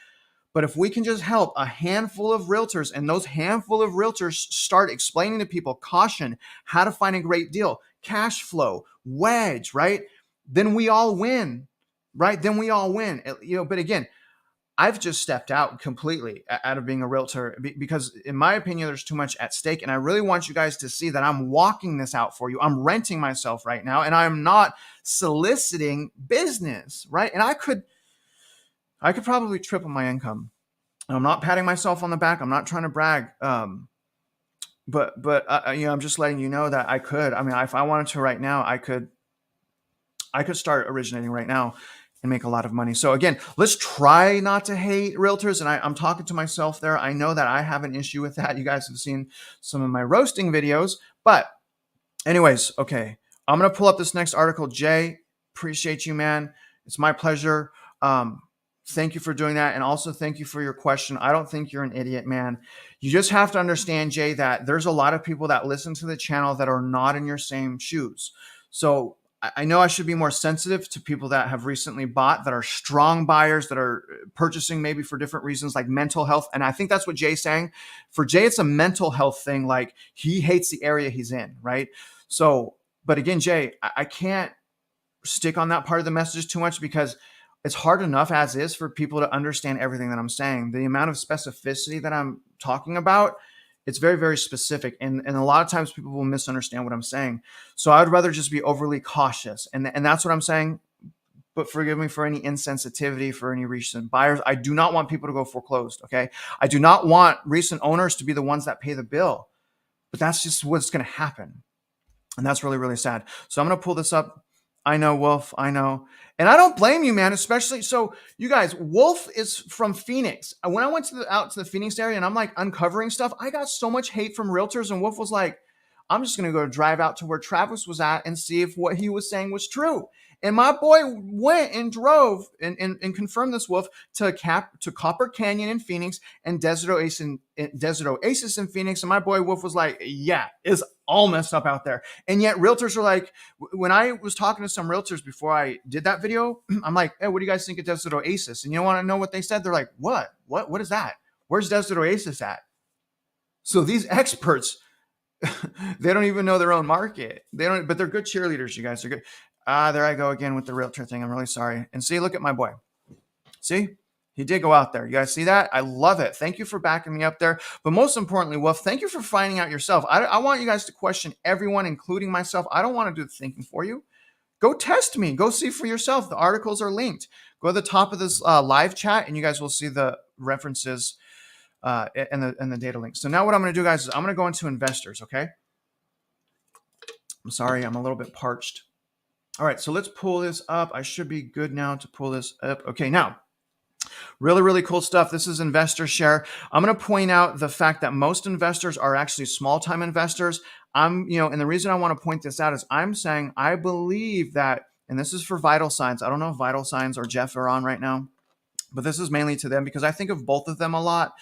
but if we can just help a handful of realtors, and those handful of realtors start explaining to people caution, how to find a great deal, cash flow, wedge, right? Then we all win, right? Then we all win. You know, but again, I've just stepped out completely out of being a realtor because, in my opinion, there's too much at stake. And I really want you guys to see that I'm walking this out for you. I'm renting myself right now, and I'm not soliciting business, right? And I could probably triple my income. And I'm not patting myself on the back. I'm not trying to brag. But you know, I'm just letting you know that I could. I mean, if I wanted to right now, I could start originating right now and make a lot of money. So again, let's try not to hate realtors. And I'm talking to myself there. I know that I have an issue with that. You guys have seen some of my roasting videos. But anyways, okay, I'm going to pull up this next article. Jay, appreciate you, man. It's my pleasure. Thank you for doing that. And also thank you for your question. I don't think you're an idiot, man. You just have to understand, Jay, that there's a lot of people that listen to the channel that are not in your same shoes. So I know I should be more sensitive to people that have recently bought, that are strong buyers, that are purchasing maybe for different reasons, like mental health. And I think that's what Jay's saying. For Jay, it's a mental health thing. Like, he hates the area he's in, right? So, but again, Jay, I can't stick on that part of the message too much because it's hard enough as is for people to understand everything that I'm saying. The amount of specificity that I'm talking about, it's very, very specific. And a lot of times people will misunderstand what I'm saying. So I'd rather just be overly cautious. And that's what I'm saying. But forgive me for any insensitivity for any recent buyers. I do not want people to go foreclosed, okay? I do not want recent owners to be the ones that pay the bill. But that's just what's going to happen. And that's really, really sad. So I'm going to pull this up. I know, Wolf. I know. And I don't blame you, man, especially. So you guys, Wolf is from Phoenix. When I went out to the Phoenix area and I'm like uncovering stuff, I got so much hate from realtors. And Wolf was like, I'm just going to go drive out to where Travis was at and see if what he was saying was true. And my boy went and drove and confirmed this, Wolf, to Copper Canyon in Phoenix and Desert Oasis in Phoenix. And my boy Wolf was like, yeah, it's all messed up out there. And yet realtors are like, when I was talking to some realtors before I did that video, I'm like, hey, what do you guys think of Desert Oasis? And you want to know what they said? They're like, what is that? Where's Desert Oasis at? So these experts, they don't even know their own market. They don't, but they're good cheerleaders. You guys are good. There I go again with the realtor thing. I'm really sorry. And see, look at my boy. See, he did go out there. You guys see that? I love it. Thank you for backing me up there. But most importantly, Wolf, thank you for finding out yourself. I want you guys to question everyone, including myself. I don't want to do the thinking for you. Go test me. Go see for yourself. The articles are linked. Go to the top of this live chat, and you guys will see the references and the data links. So now what I'm going to do, guys, is I'm going to go into investors. Okay. I'm sorry, I'm a little bit parched. All right, so let's pull this up. I should be good now to pull this up. Okay, now, really, really cool stuff. This is investor share. I'm going to point out the fact that most investors are actually small-time investors. And the reason I want to point this out is I'm saying I believe that, and this is for Vital Signs. I don't know if Vital Signs or Jeff are on right now, but this is mainly to them because I think of both of them a lot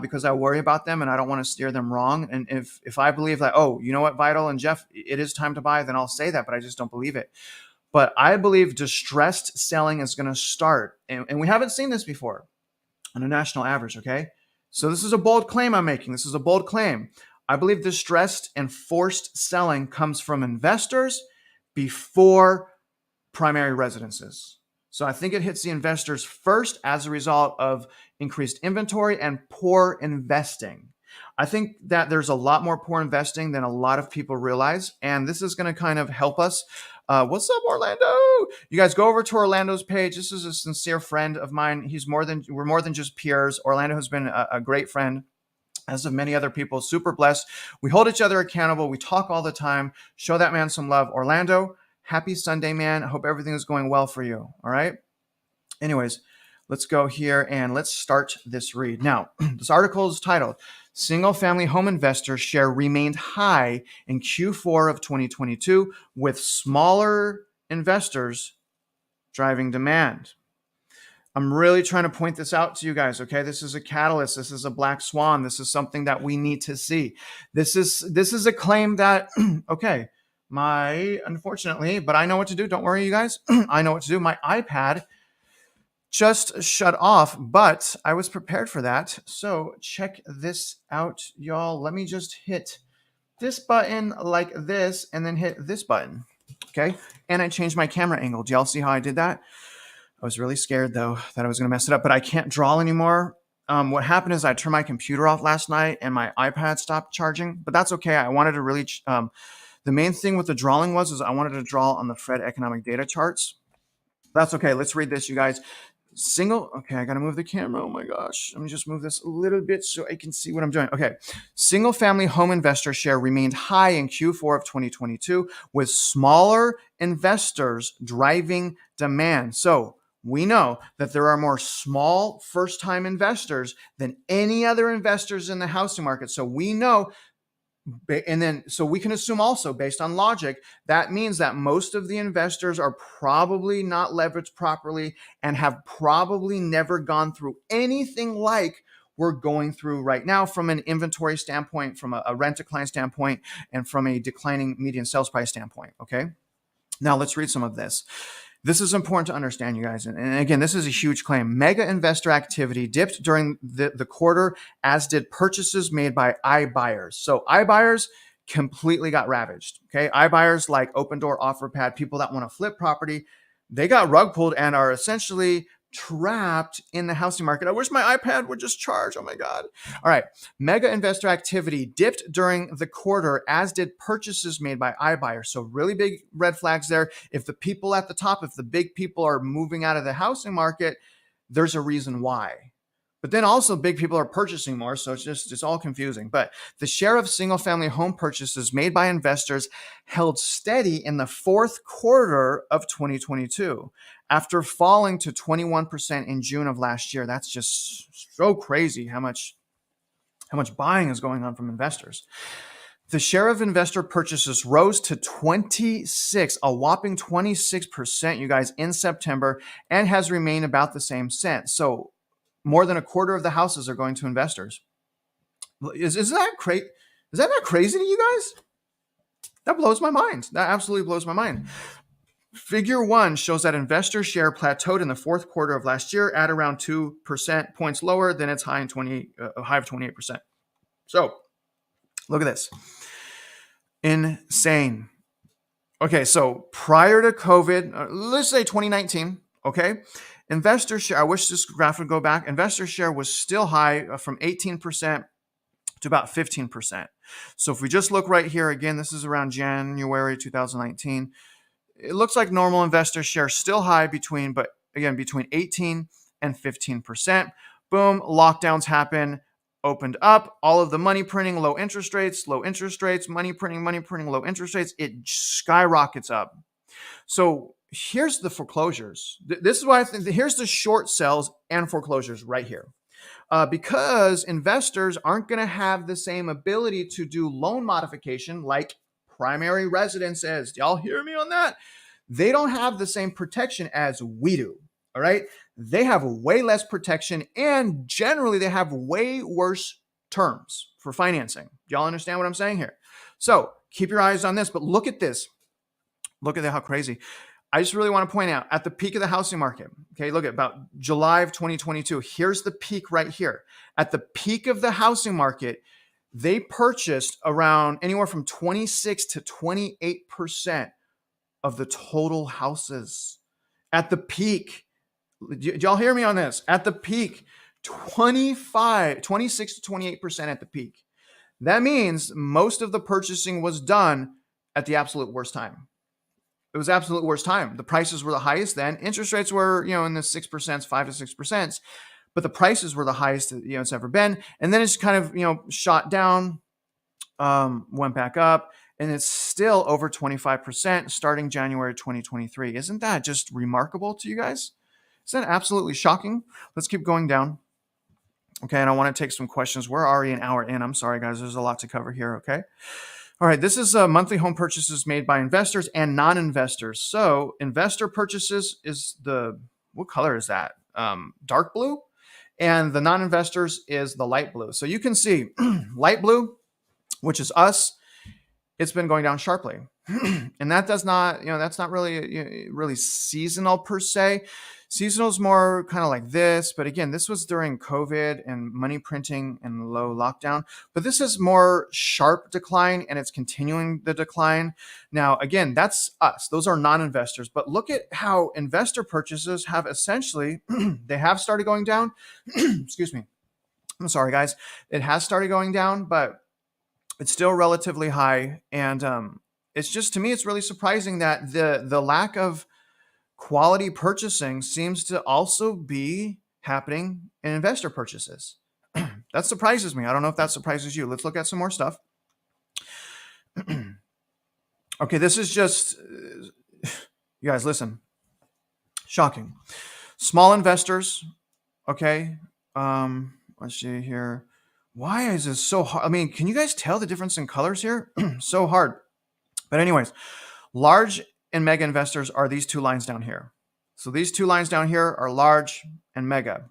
because I worry about them and I don't want to steer them wrong. And if I believe that, oh, you know what, Vital and Jeff, it is time to buy, then I'll say that, but I just don't believe it. But I believe distressed selling is going to start. And we haven't seen this before on a national average, okay? So this is a bold claim I'm making. This is a bold claim. I believe distressed and forced selling comes from investors before primary residences. So I think it hits the investors first as a result of increased inventory and poor investing. I think that there's a lot more poor investing than a lot of people realize. And this is going to kind of help us. What's up, Orlando? You guys go over to Orlando's page. This is a sincere friend of mine. We're more than just peers. Orlando has been a great friend, as of many other people. Super blessed. We hold each other accountable. We talk all the time. Show that man some love. Orlando, happy Sunday, man. I hope everything is going well for you. All right. Anyways, let's go here and let's start this read. Now, this article is titled, Single-Family Home Investors Share Remained High in Q4 of 2022 with Smaller Investors Driving Demand. I'm really trying to point this out to you guys, okay? This is a catalyst. This is a black swan. This is something that we need to see. This is a claim that, okay, unfortunately, but I know what to do. Don't worry, you guys. I know what to do. My iPad just shut off, but I was prepared for that. So check this out, y'all. Let me just hit this button like this and then hit this button, okay? And I changed my camera angle. Do y'all see how I did that? I was really scared, though, that I was going to mess it up, but I can't draw anymore. What happened is I turned my computer off last night and my iPad stopped charging, but that's okay. I wanted to really, the main thing with the drawing is I wanted to draw on the Fed economic data charts. That's okay. Let's read this, you guys. Okay, I got to move the camera. Oh my gosh. Let me just move this a little bit so I can see what I'm doing. Okay. Single family home investor share remained high in Q4 of 2022 with smaller investors driving demand. So we know that there are more small first-time investors than any other investors in the housing market. So we know, and then so we can assume also based on logic, that means that most of the investors are probably not leveraged properly and have probably never gone through anything like we're going through right now from an inventory standpoint, from a rent-to-decline standpoint, and from a declining median sales price standpoint. Okay. Now let's read some of this. This is important to understand, you guys. And again, this is a huge claim. Mega investor activity dipped during the quarter, as did purchases made by iBuyers. So iBuyers completely got ravaged. Okay. iBuyers like Open Door, OfferPad, people that want to flip property, they got rug pulled and are essentially trapped in the housing market. I wish my iPad would just charge. Oh my God. All right. Mega investor activity dipped during the quarter, as did purchases made by iBuyers. So really big red flags there. If the people at the top, if the big people are moving out of the housing market, there's a reason why. But then also big people are purchasing more. So it's all confusing. But the share of single family home purchases made by investors held steady in the fourth quarter of 2022 after falling to 21% in June of last year. That's just so crazy how much buying is going on from investors. The share of investor purchases rose to a whopping 26%, you guys, in September, and has remained about the same since. So more than a quarter of the houses are going to investors. Is that not crazy to you guys? That blows my mind. That absolutely blows my mind. Figure 1 shows that investor share plateaued in the fourth quarter of last year at around 2% points lower than its high of 28%. So look at this. Insane. Okay, so prior to COVID, let's say 2019, okay, investor share, I wish this graph would go back. Investor share was still high from 18% to about 15%. So if we just look right here, again, this is around January 2019. It looks like normal investor share still high but again, between 18 and 15%. Boom, lockdowns happen, opened up, all of the money printing, low interest rates, money printing, low interest rates, it skyrockets up. So here's the foreclosures. This is why I think here's the short sales and foreclosures right here. Because investors aren't going to have the same ability to do loan modification like primary residences. Y'all hear me on that? They don't have the same protection as we do. All right. They have way less protection, and generally they have way worse terms for financing. Y'all understand what I'm saying here? So keep your eyes on this, but look at this. Look at how crazy. I just really want to point out at the peak of the housing market. Okay, look at about July of 2022. Here's the peak right here. At the peak of the housing market, they purchased around anywhere from 26 to 28% of the total houses. At the peak, did y'all hear me on this? At the peak, 26 to 28% at the peak. That means most of the purchasing was done at the absolute worst time. It was absolute worst time. The prices were the highest then. Interest rates were, in the 6%, 5 to 6%, but the prices were the highest, it's ever been. And then it's kind of, shot down, went back up, and it's still over 25% starting January 2023. Isn't that just remarkable to you guys? Isn't that absolutely shocking? Let's keep going down. Okay, and I want to take some questions. We're already an hour in. I'm sorry, guys. There's a lot to cover here, okay? All right, this is monthly home purchases made by investors and non-investors. So investor purchases is what color is that? Dark blue. And the non-investors is the light blue. So you can see light blue, which is us, it's been going down sharply. And that does not, that's not really seasonal per se. Seasonal is more kind of like this. But again, this was during COVID and money printing and low lockdown. But this is more sharp decline, and it's continuing the decline. Now, again, that's us. Those are non-investors. But look at how investor purchases have essentially, they have started going down. Excuse me. I'm sorry, guys. It has started going down, but it's still relatively high. And it's just, to me, it's really surprising that the lack of quality purchasing seems to also be happening in investor purchases. That surprises me. I don't know if that surprises you. Let's look at some more stuff. Okay, this is just, you guys, listen. Shocking. Small investors, okay? Let's see here. Why is this so hard? I mean, can you guys tell the difference in colors here? So hard. But anyways, large and mega investors are these two lines down here. So these two lines down here are large and mega.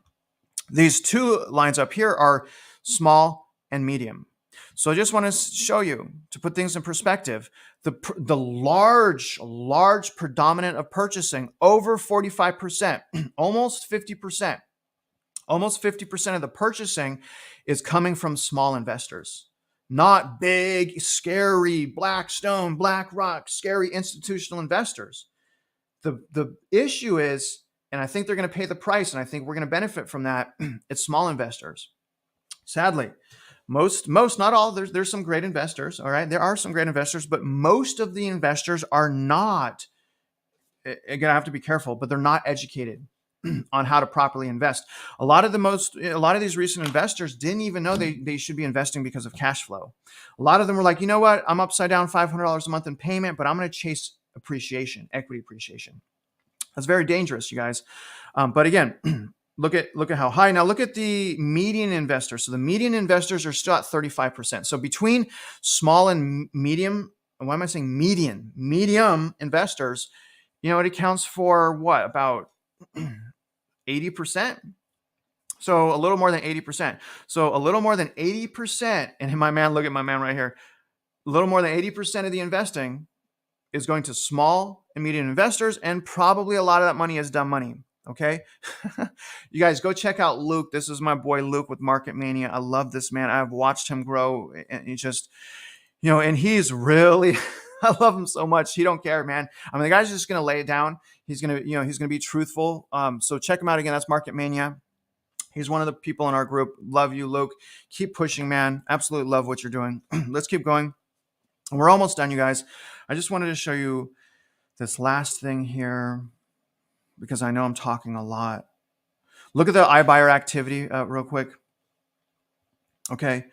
These two lines up here are small and medium. So I just want to show you, to put things in perspective, the large predominant of purchasing, over 45%, almost 50%. Almost 50% of the purchasing is coming from small investors, not big, scary Blackstone, BlackRock, scary institutional investors. The issue is, and I think they're going to pay the price, and I think we're going to benefit from that, it's small investors. Sadly, most, not all, there's some great investors, all right? There are some great investors, but most of the investors are not, again, I have to be careful, but they're not educated on how to properly invest. A lot of these recent investors didn't even know they should be investing because of cash flow. A lot of them were like, you know what? I'm upside down $500 a month in payment, but I'm going to chase appreciation, equity appreciation. That's very dangerous, you guys. But again, look at how high. Now look at the median investor. So the median investors are still at 35%. So between small and medium, why am I saying median? Medium investors, it accounts for what? About 80%. So a little more than 80%. So a little more than 80%. And my man, look at my man right here. A little more than 80% of the investing is going to small and medium investors. And probably a lot of that money is dumb money. Okay. You guys go check out Luke. This is my boy, Luke, with Market Mania. I love this man. I've watched him grow, and he just, and he's really, I love him so much. He don't care, man. I mean, the guy's just going to lay it down. He's going to, he's going to be truthful. So check him out again. That's Market Mania. He's one of the people in our group. Love you, Luke. Keep pushing, man. Absolutely love what you're doing. Let's keep going. We're almost done, you guys. I just wanted to show you this last thing here. because I know I'm talking a lot. Look at the iBuyer activity real quick. Okay.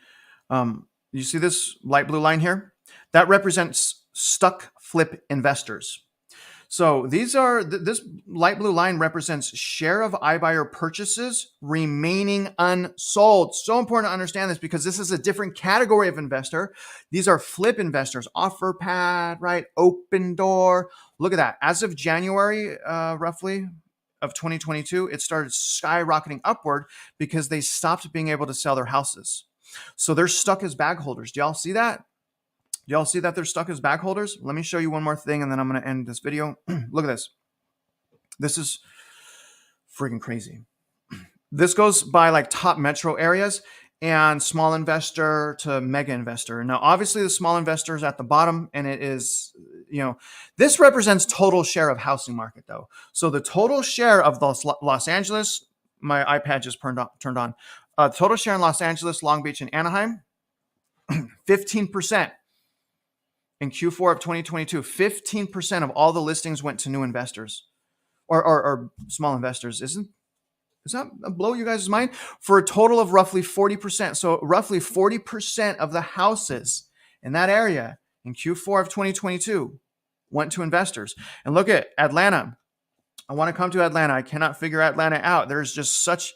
You see this light blue line here? That represents stuck flip investors. So these are this light blue line represents share of iBuyer purchases remaining unsold. So important to understand this because this is a different category of investor. These are flip investors, OfferPad, right? Open Door. Look at that. As of January, roughly of 2022, it started skyrocketing upward because they stopped being able to sell their houses. So they're stuck as bag holders. Do y'all see that? Y'all see that they're stuck as bag holders? Let me show you one more thing and then I'm going to end this video. Look at this. This is freaking crazy. This goes by like top metro areas and small investor to mega investor. Now, obviously the small investor is at the bottom and it is, this represents total share of housing market though. So the total share of Los Angeles, my iPad just turned on. Total share in Los Angeles, Long Beach, and Anaheim, 15%. In Q4 of 2022, 15% of all the listings went to new investors or small investors. Does that blow you guys' mind? For a total of roughly 40%. So roughly 40% of the houses in that area in Q4 of 2022 went to investors. And look at Atlanta. I want to come to Atlanta. I cannot figure Atlanta out. There's just such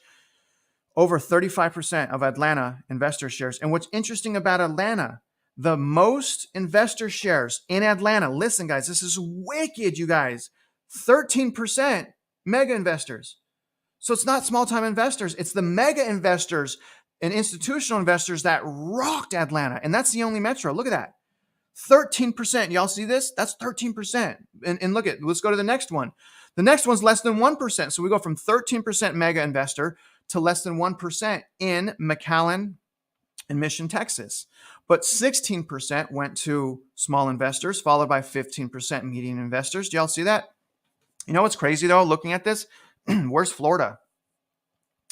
over 35% of Atlanta investor shares. And what's interesting about Atlanta, the most investor shares in Atlanta, listen guys, this is wicked, you guys, 13% mega investors. So it's not small time investors, it's the mega investors and institutional investors that rocked Atlanta. And that's the only metro. Look at that. 13%. Y'all see this? That's 13%. And look at, let's go to the next one. The next one's less than 1%. So we go from 13% mega investor to less than 1% in McAllen and Mission, Texas. But 16% went to small investors, followed by 15% median investors. Do y'all see that? You know what's crazy though, looking at this? Where's Florida?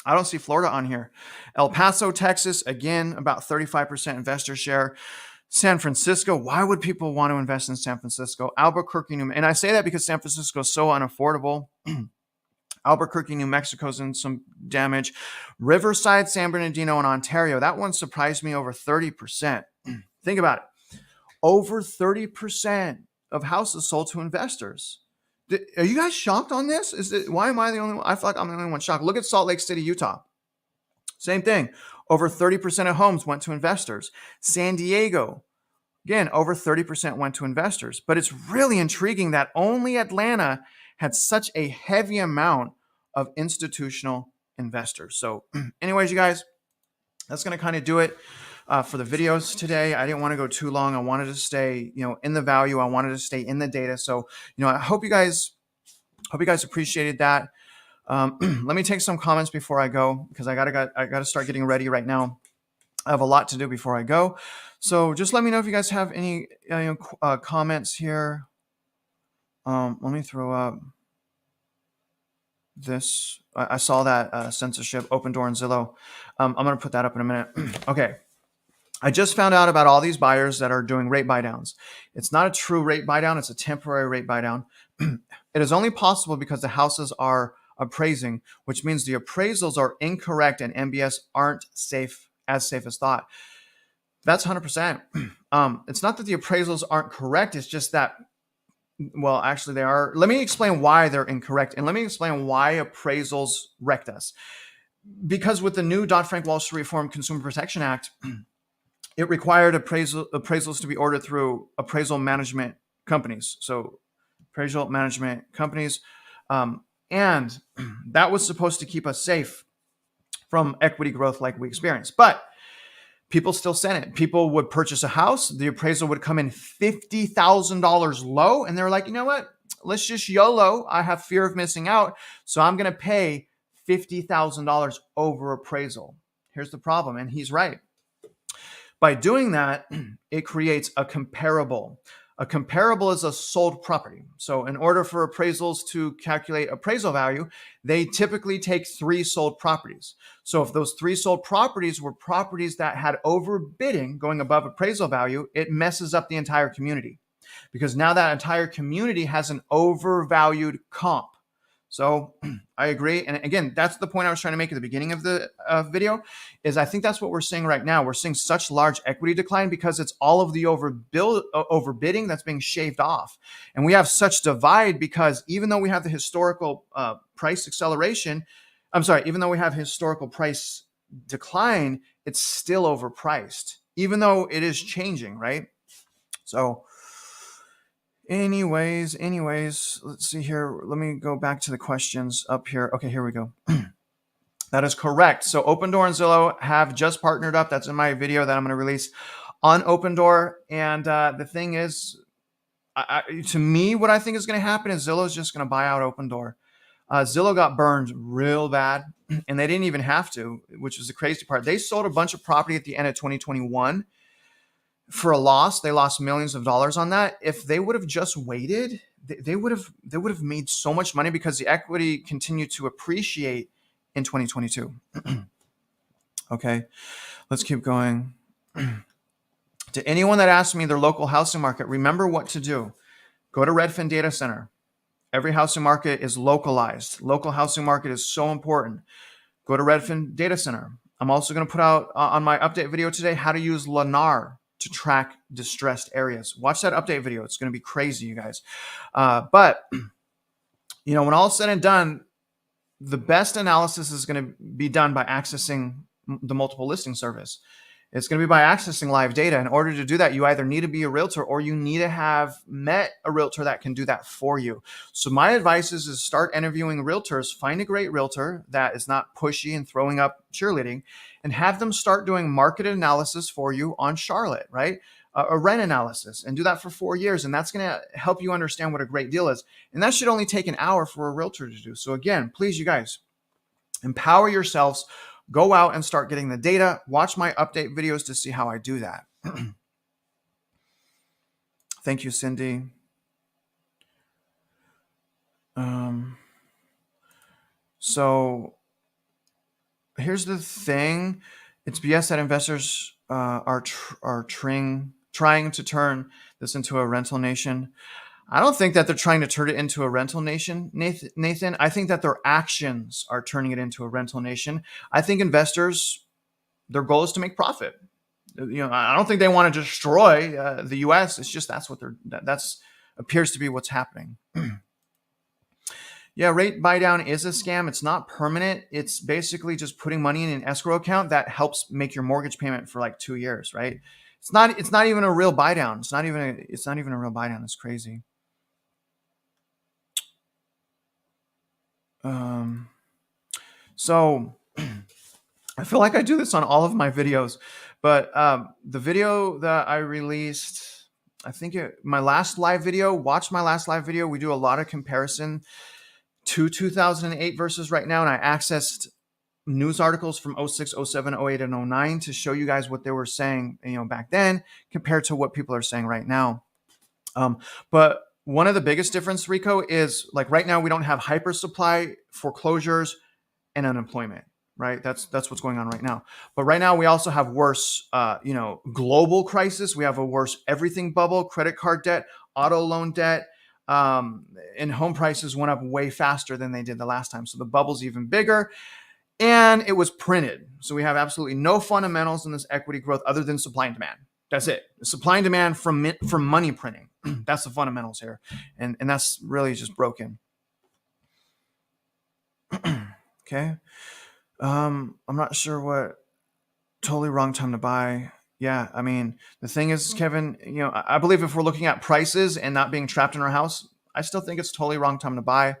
I don't see Florida on here. El Paso, Texas, again, about 35% investor share. San Francisco, why would people want to invest in San Francisco? Albuquerque, and I say that because San Francisco is so unaffordable. Albuquerque, New Mexico's in some damage. Riverside, San Bernardino, and Ontario, that one surprised me over 30%. Think about it. Over 30% of houses sold to investors. Are you guys shocked on this? Why am I the only one? I feel like I'm the only one shocked. Look at Salt Lake City, Utah. Same thing. Over 30% of homes went to investors. San Diego, again, over 30% went to investors. But it's really intriguing that only Atlanta had such a heavy amount of institutional investors. So anyways, you guys, that's going to kind of do it for the videos today. I didn't want to go too long. I wanted to stay, in the value. I wanted to stay in the data. So, I hope you guys appreciated that. Let me take some comments before I go because I gotta start getting ready right now. I have a lot to do before I go. So just let me know if you guys have any comments here. Let me throw up this. I saw that censorship, Open Door, and Zillow. I'm going to put that up in a minute. Okay. I just found out about all these buyers that are doing rate buy downs. It's not a true rate buy down. It's a temporary rate buy down. It is only possible because the houses are appraising, which means the appraisals are incorrect and MBS aren't safe as thought. That's 100%. It's not that the appraisals aren't correct. It's just that, well, actually they are. Let me explain why they're incorrect. And let me explain why appraisals wrecked us. Because with the new Dodd-Frank Wall Street Reform Consumer Protection Act, it required appraisals to be ordered through appraisal management companies. So appraisal management companies. And that was supposed to keep us safe from equity growth like we experienced. But people still sent it. People would purchase a house. The appraisal would come in $50,000 low. And they're like, you know what? Let's just YOLO. I have fear of missing out. So I'm going to pay $50,000 over appraisal. Here's the problem. And he's right. By doing that, it creates a comparable. A comparable is a sold property. So in order for appraisals to calculate appraisal value, they typically take 3 sold properties. So if those 3 sold properties were properties that had overbidding going above appraisal value, it messes up the entire community because now that entire community has an overvalued comp. So I agree. And again, that's the point I was trying to make at the beginning of the video is I think that's what we're seeing right now. We're seeing such large equity decline because it's all of the overbidding that's being shaved off. And we have such divide because even though we have the historical price acceleration, even though we have historical price decline, it's still overpriced, even though it is changing, right? So anyways, let's see here. Let me go back to the questions up here. Okay, here we go. That is correct. So Opendoor and Zillow have just partnered up. That's in my video that I'm going to release on Opendoor. And the thing is, to me, what I think is going to happen is Zillow is just going to buy out Opendoor. Zillow got burned real bad, and they didn't even have to, which was the crazy part. They sold a bunch of property at the end of 2021 for a loss. They lost millions of dollars on that. If they would have just waited, they would have made so much money because the equity continued to appreciate in 2022. Okay, let's keep going. To anyone that asks me their local housing market, remember what to do. Go to Redfin Data Center. Every housing market is localized. Local housing market is so important. Go to Redfin Data Center. I'm also going to put out on my update video today how to use Lennar to track distressed areas. Watch that update video. It's going to be crazy, you guys. But when all is said and done, the best analysis is going to be done by accessing the multiple listing service. It's going to be by accessing live data. In order to do that, you either need to be a realtor or you need to have met a realtor that can do that for you. So my advice is start interviewing realtors, find a great realtor that is not pushy and throwing up cheerleading, and have them start doing market analysis for you on Charlotte, right? A rent analysis, and do that for 4 years. And that's going to help you understand what a great deal is. And that should only take an hour for a realtor to do. So again, please, you guys, empower yourselves. Go out and start getting the data. Watch my update videos to see how I do that. Thank you, Cindy. So here's the thing. It's BS that investors are trying to turn this into a rental nation. I don't think that they're trying to turn it into a rental nation, Nathan. I think that their actions are turning it into a rental nation. I think investors, their goal is to make profit. I don't think they want to destroy the U.S. It's just that's appears to be what's happening. Yeah, rate buy down is a scam. It's not permanent. It's basically just putting money in an escrow account that helps make your mortgage payment for like 2 years, right? It's not even a real buy down. It's not even a real buy down. It's crazy. So I feel like I do this on all of my videos, but the video that I released, I think my last live video, watch my last live video. We do a lot of comparison to 2008 versus right now. And I accessed news articles from 06, 07, 08, and 09 to show you guys what they were saying, back then compared to what people are saying right now. But one of the biggest difference, Rico, is like right now we don't have hyper supply, foreclosures, and unemployment, right? That's what's going on right now. But right now we also have worse, global crisis. We have a worse everything bubble, credit card debt, auto loan debt, and home prices went up way faster than they did the last time. So the bubble's even bigger. And it was printed. So we have absolutely no fundamentals in this equity growth other than supply and demand. That's it. Supply and demand from money printing. That's the fundamentals here. And that's really just broken. Okay. I'm not sure what totally wrong time to buy. Yeah. I mean, the thing is, Kevin, I believe if we're looking at prices and not being trapped in our house, I still think it's totally wrong time to buy.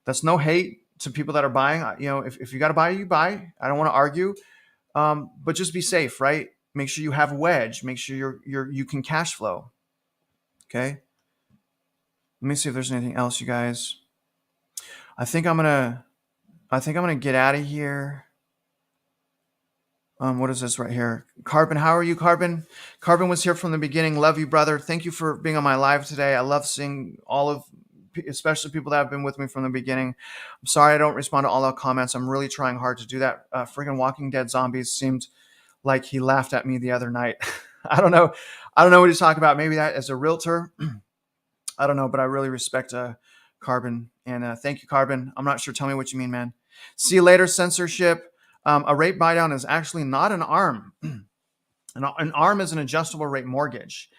That's no hate to people that are buying. If you got to buy, you buy. I don't want to argue. But just be safe, right? Make sure you have a wedge. Make sure you can cash flow. Okay. Let me see if there's anything else, you guys. I think I'm gonna get out of here. What is this right here? Carbon, how are you, Carbon? Carbon was here from the beginning. Love you, brother. Thank you for being on my live today. I love seeing especially people that have been with me from the beginning. I'm sorry I don't respond to all our comments. I'm really trying hard to do that. Freaking Walking Dead Zombies seemed like he laughed at me the other night. I don't know what he's talking about. Maybe that as a realtor. I don't know, but I really respect Carbon. And thank you, Carbon. I'm not sure. Tell me what you mean, man. See you later, censorship. A rate buy down is actually not an ARM. An ARM is an adjustable rate mortgage.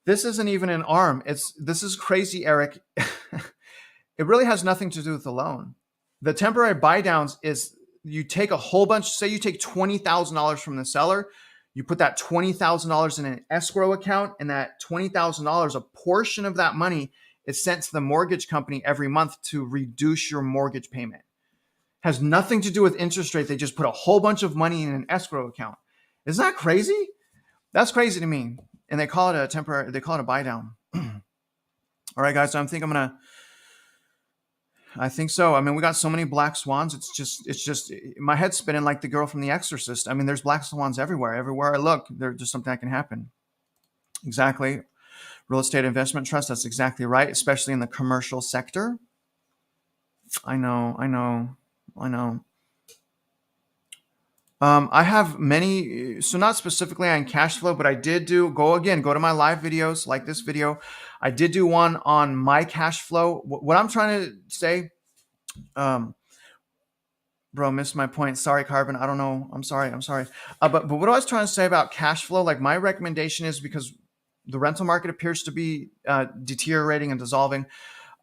This isn't even an ARM. This is crazy, Eric. It really has nothing to do with the loan. The temporary buy downs is you take a whole bunch, say you take $20,000 from the seller, you put that $20,000 in an escrow account, and that $20,000, a portion of that money is sent to the mortgage company every month to reduce your mortgage payment. Has nothing to do with interest rate. They just put a whole bunch of money in an escrow account. Isn't that crazy? That's crazy to me. And they call it a temporary, they call it a buy down. All right, guys. So I think so. I mean, we got so many black swans. It's just my head's spinning like the girl from The Exorcist. I mean, there's black swans everywhere. Everywhere I look, there's just something that can happen. Exactly. Real estate investment trust. That's exactly right. Especially in the commercial sector. I know. I have many, so not specifically on cash flow, but I did go to my live videos like this video. I did do one on my cash flow. What I'm trying to say, bro, missed my point. Sorry, Carbon. I don't know. I'm sorry. But what I was trying to say about cash flow, like my recommendation is, because the rental market appears to be deteriorating and dissolving.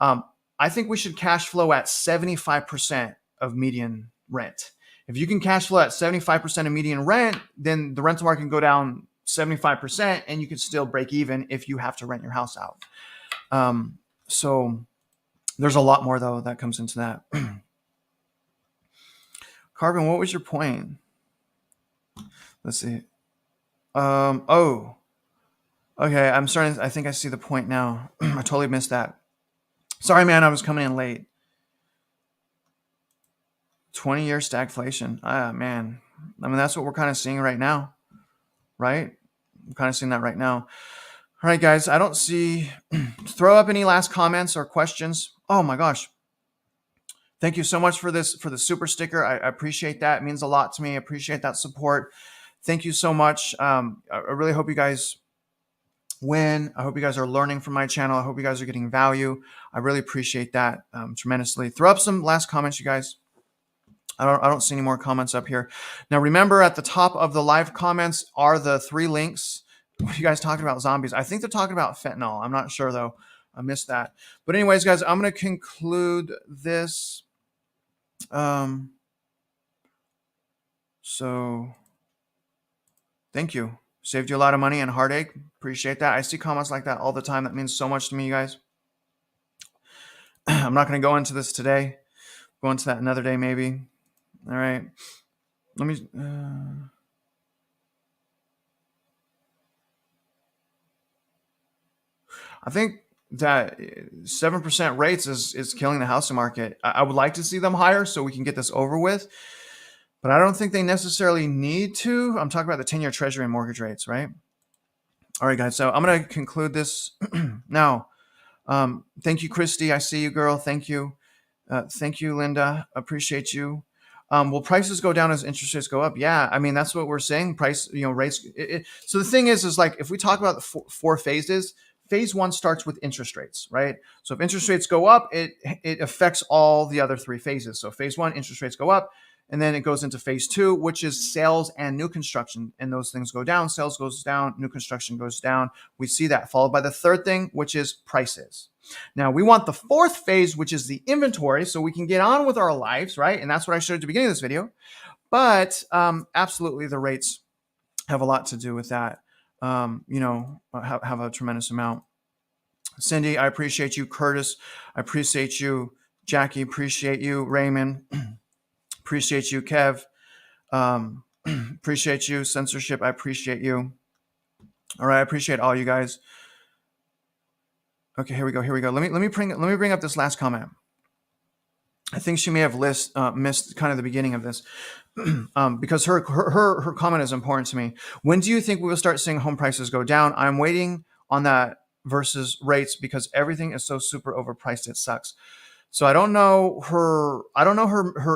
I think we should cash flow at 75% of median rent. If you can cash flow at 75% of median rent, then the rental market can go down 75% and you can still break even if you have to rent your house out. So there's a lot more, though, that comes into that. Carbon, what was your point? Let's see. Okay, I think I see the point now. I totally missed that. Sorry, man, I was coming in late. 20-year stagflation. Man. I mean, that's what we're kind of seeing right now, right? I'm kind of seeing that right now. All right, guys, I don't see, throw up any last comments or questions. Oh my gosh. Thank you so much for the super sticker. I appreciate that. It means a lot to me. I appreciate that support. Thank you so much. I really hope you guys win. I hope you guys are learning from my channel. I hope you guys are getting value. I really appreciate that tremendously. Throw up some last comments, you guys. I don't see any more comments up here. Now, remember, at the top of the live comments are the 3 links. What are you guys talking about? Zombies. I think they're talking about fentanyl. I'm not sure, though. I missed that. But anyways, guys, I'm going to conclude this. So thank you. Saved you a lot of money and heartache. Appreciate that. I see comments like that all the time. That means so much to me, you guys. I'm not going to go into this today. Go into that another day, maybe. All right. Let me... I think that 7% rates is killing the housing market. I would like to see them higher so we can get this over with, but I don't think they necessarily need to. I'm talking about the 10-year treasury and mortgage rates, right? All right, guys. So I'm going to conclude this now. Thank you, Christy. I see you, girl. Thank you. Thank you, Linda. Appreciate you. Will prices go down as interest rates go up? Yeah. I mean, that's what we're saying. Rates. So the thing is like, if we talk about the four phases, phase 1 starts with interest rates, right? So if interest rates go up, it affects all the other 3 phases. So phase 1, interest rates go up, and then it goes into phase 2, which is sales and new construction. And those things go down, sales goes down, new construction goes down. We see that, followed by the third thing, which is prices. Now we want the 4th phase, which is the inventory, so we can get on with our lives, right? And that's what I showed at the beginning of this video. But absolutely, the rates have a lot to do with that. Have a tremendous amount. Cindy, I appreciate you. Curtis, I appreciate you. Jackie, appreciate you. Raymond, appreciate you. Kev, appreciate you. Censorship, I appreciate you. All right, I appreciate all you guys. Okay, here we go. Let me bring up this last comment. I think she may have missed kind of the beginning of this because her comment is important to me. When do you think we will start seeing home prices go down? I'm waiting on that versus rates because everything is so super overpriced. It sucks. So I don't know her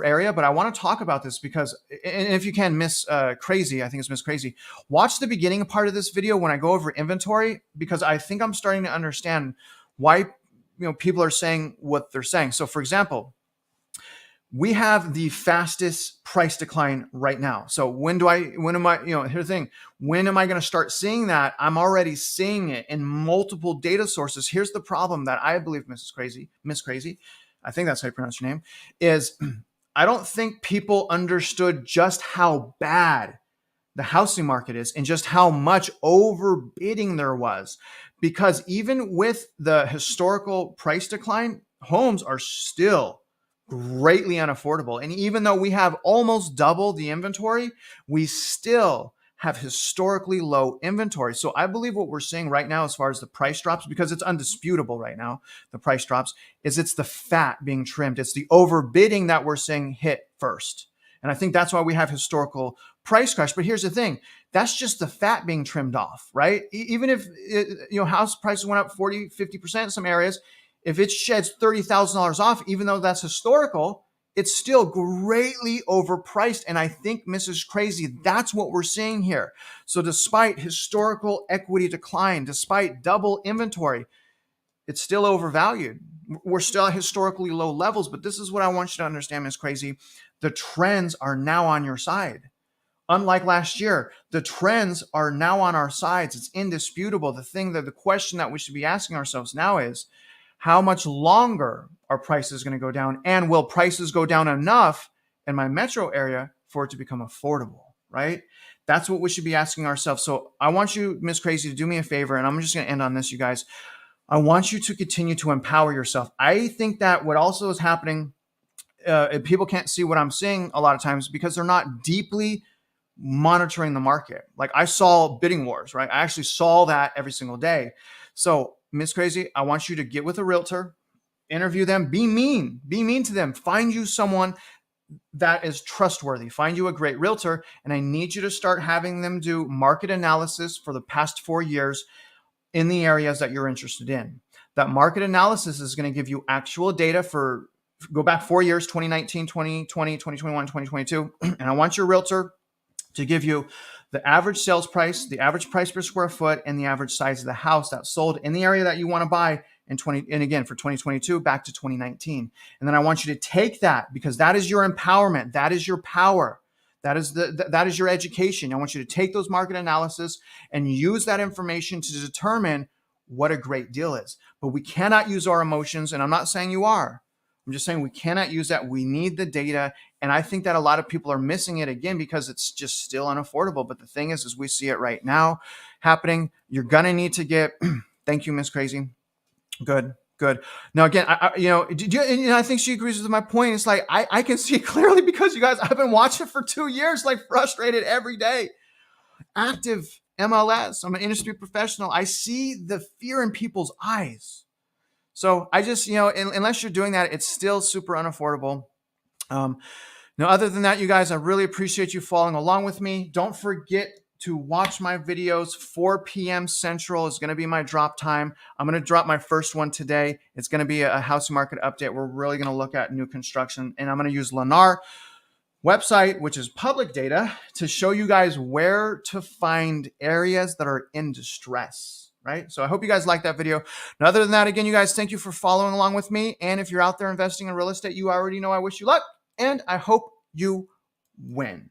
area, but I want to talk about this because, and if you can, Miss Crazy, I think it's Miss Crazy, watch the beginning part of this video when I go over inventory, because I think I'm starting to understand why people are saying what they're saying. So for example, we have the fastest price decline right now. So when am I, here's the thing, when am I going to start seeing that? I'm already seeing it in multiple data sources. Here's the problem that I believe Miss Crazy, I think that's how you pronounce your name, is I don't think people understood just how bad the housing market is and just how much overbidding there was. Because even with the historical price decline, homes are still greatly unaffordable. And even though we have almost double the inventory, we still have historically low inventory. So I believe what we're seeing right now, as far as the price drops, because it's undisputable right now, the price drops, is it's the fat being trimmed. It's the overbidding that we're seeing hit first. And I think that's why we have historical price crash. But here's the thing, that's just the fat being trimmed off, right? Even if house prices went up 40, 50% in some areas, if it sheds $30,000 off, even though that's historical, it's still greatly overpriced. And I think Mrs. Crazy, that's what we're seeing here. So despite historical equity decline, despite double inventory, it's still overvalued. We're still at historically low levels, but this is what I want you to understand, Ms. Crazy. The trends are now on your side. Unlike last year, the trends are now on our sides. It's indisputable. The question that we should be asking ourselves now is, how much longer are prices going to go down? And will prices go down enough in my metro area for it to become affordable, right? That's what we should be asking ourselves. So I want you, Ms. Crazy, to do me a favor, and I'm just going to end on this, you guys. I want you to continue to empower yourself. I think that what also is happening, people can't see what I'm seeing a lot of times because they're not deeply monitoring the market. Like I saw bidding wars, right? I actually saw that every single day. So Miss Crazy, I want you to get with a realtor, interview them, be mean to them, find you someone that is trustworthy, find you a great realtor. And I need you to start having them do market analysis for the past 4 years in the areas that you're interested in. That market analysis is going to give you actual data for, go back 4 years, 2019, 2020, 2021, 2022. And I want your realtor to give you the average sales price, the average price per square foot, and the average size of the house that sold in the area that you want to buy and again, for 2022 back to 2019. And then I want you to take that, because that is your empowerment. That is your power. That is your education. I want you to take those market analysis and use that information to determine what a great deal is. But we cannot use our emotions. And I'm not saying you are. I'm just saying we cannot use that. We need the data. And I think that a lot of people are missing it again because it's just still unaffordable. But the thing is we see it right now happening. You're going to need to get, thank you, Miss Crazy. Good. Now, again, I think she agrees with my point. It's like, I can see it clearly because you guys, I've been watching for 2 years, like frustrated every day. Active MLS. I'm an industry professional. I see the fear in people's eyes. So I just, unless you're doing that, it's still super unaffordable. Now, other than that, you guys, I really appreciate you following along with me. Don't forget to watch my videos. 4 p.m. Central is going to be my drop time. I'm going to drop my first one today. It's going to be a housing market update. We're really going to look at new construction, and I'm going to use Lennar website, which is public data, to show you guys where to find areas that are in distress. Right? So I hope you guys like that video. And other than that, again, you guys, thank you for following along with me. And if you're out there investing in real estate, you already know I wish you luck, and I hope you win.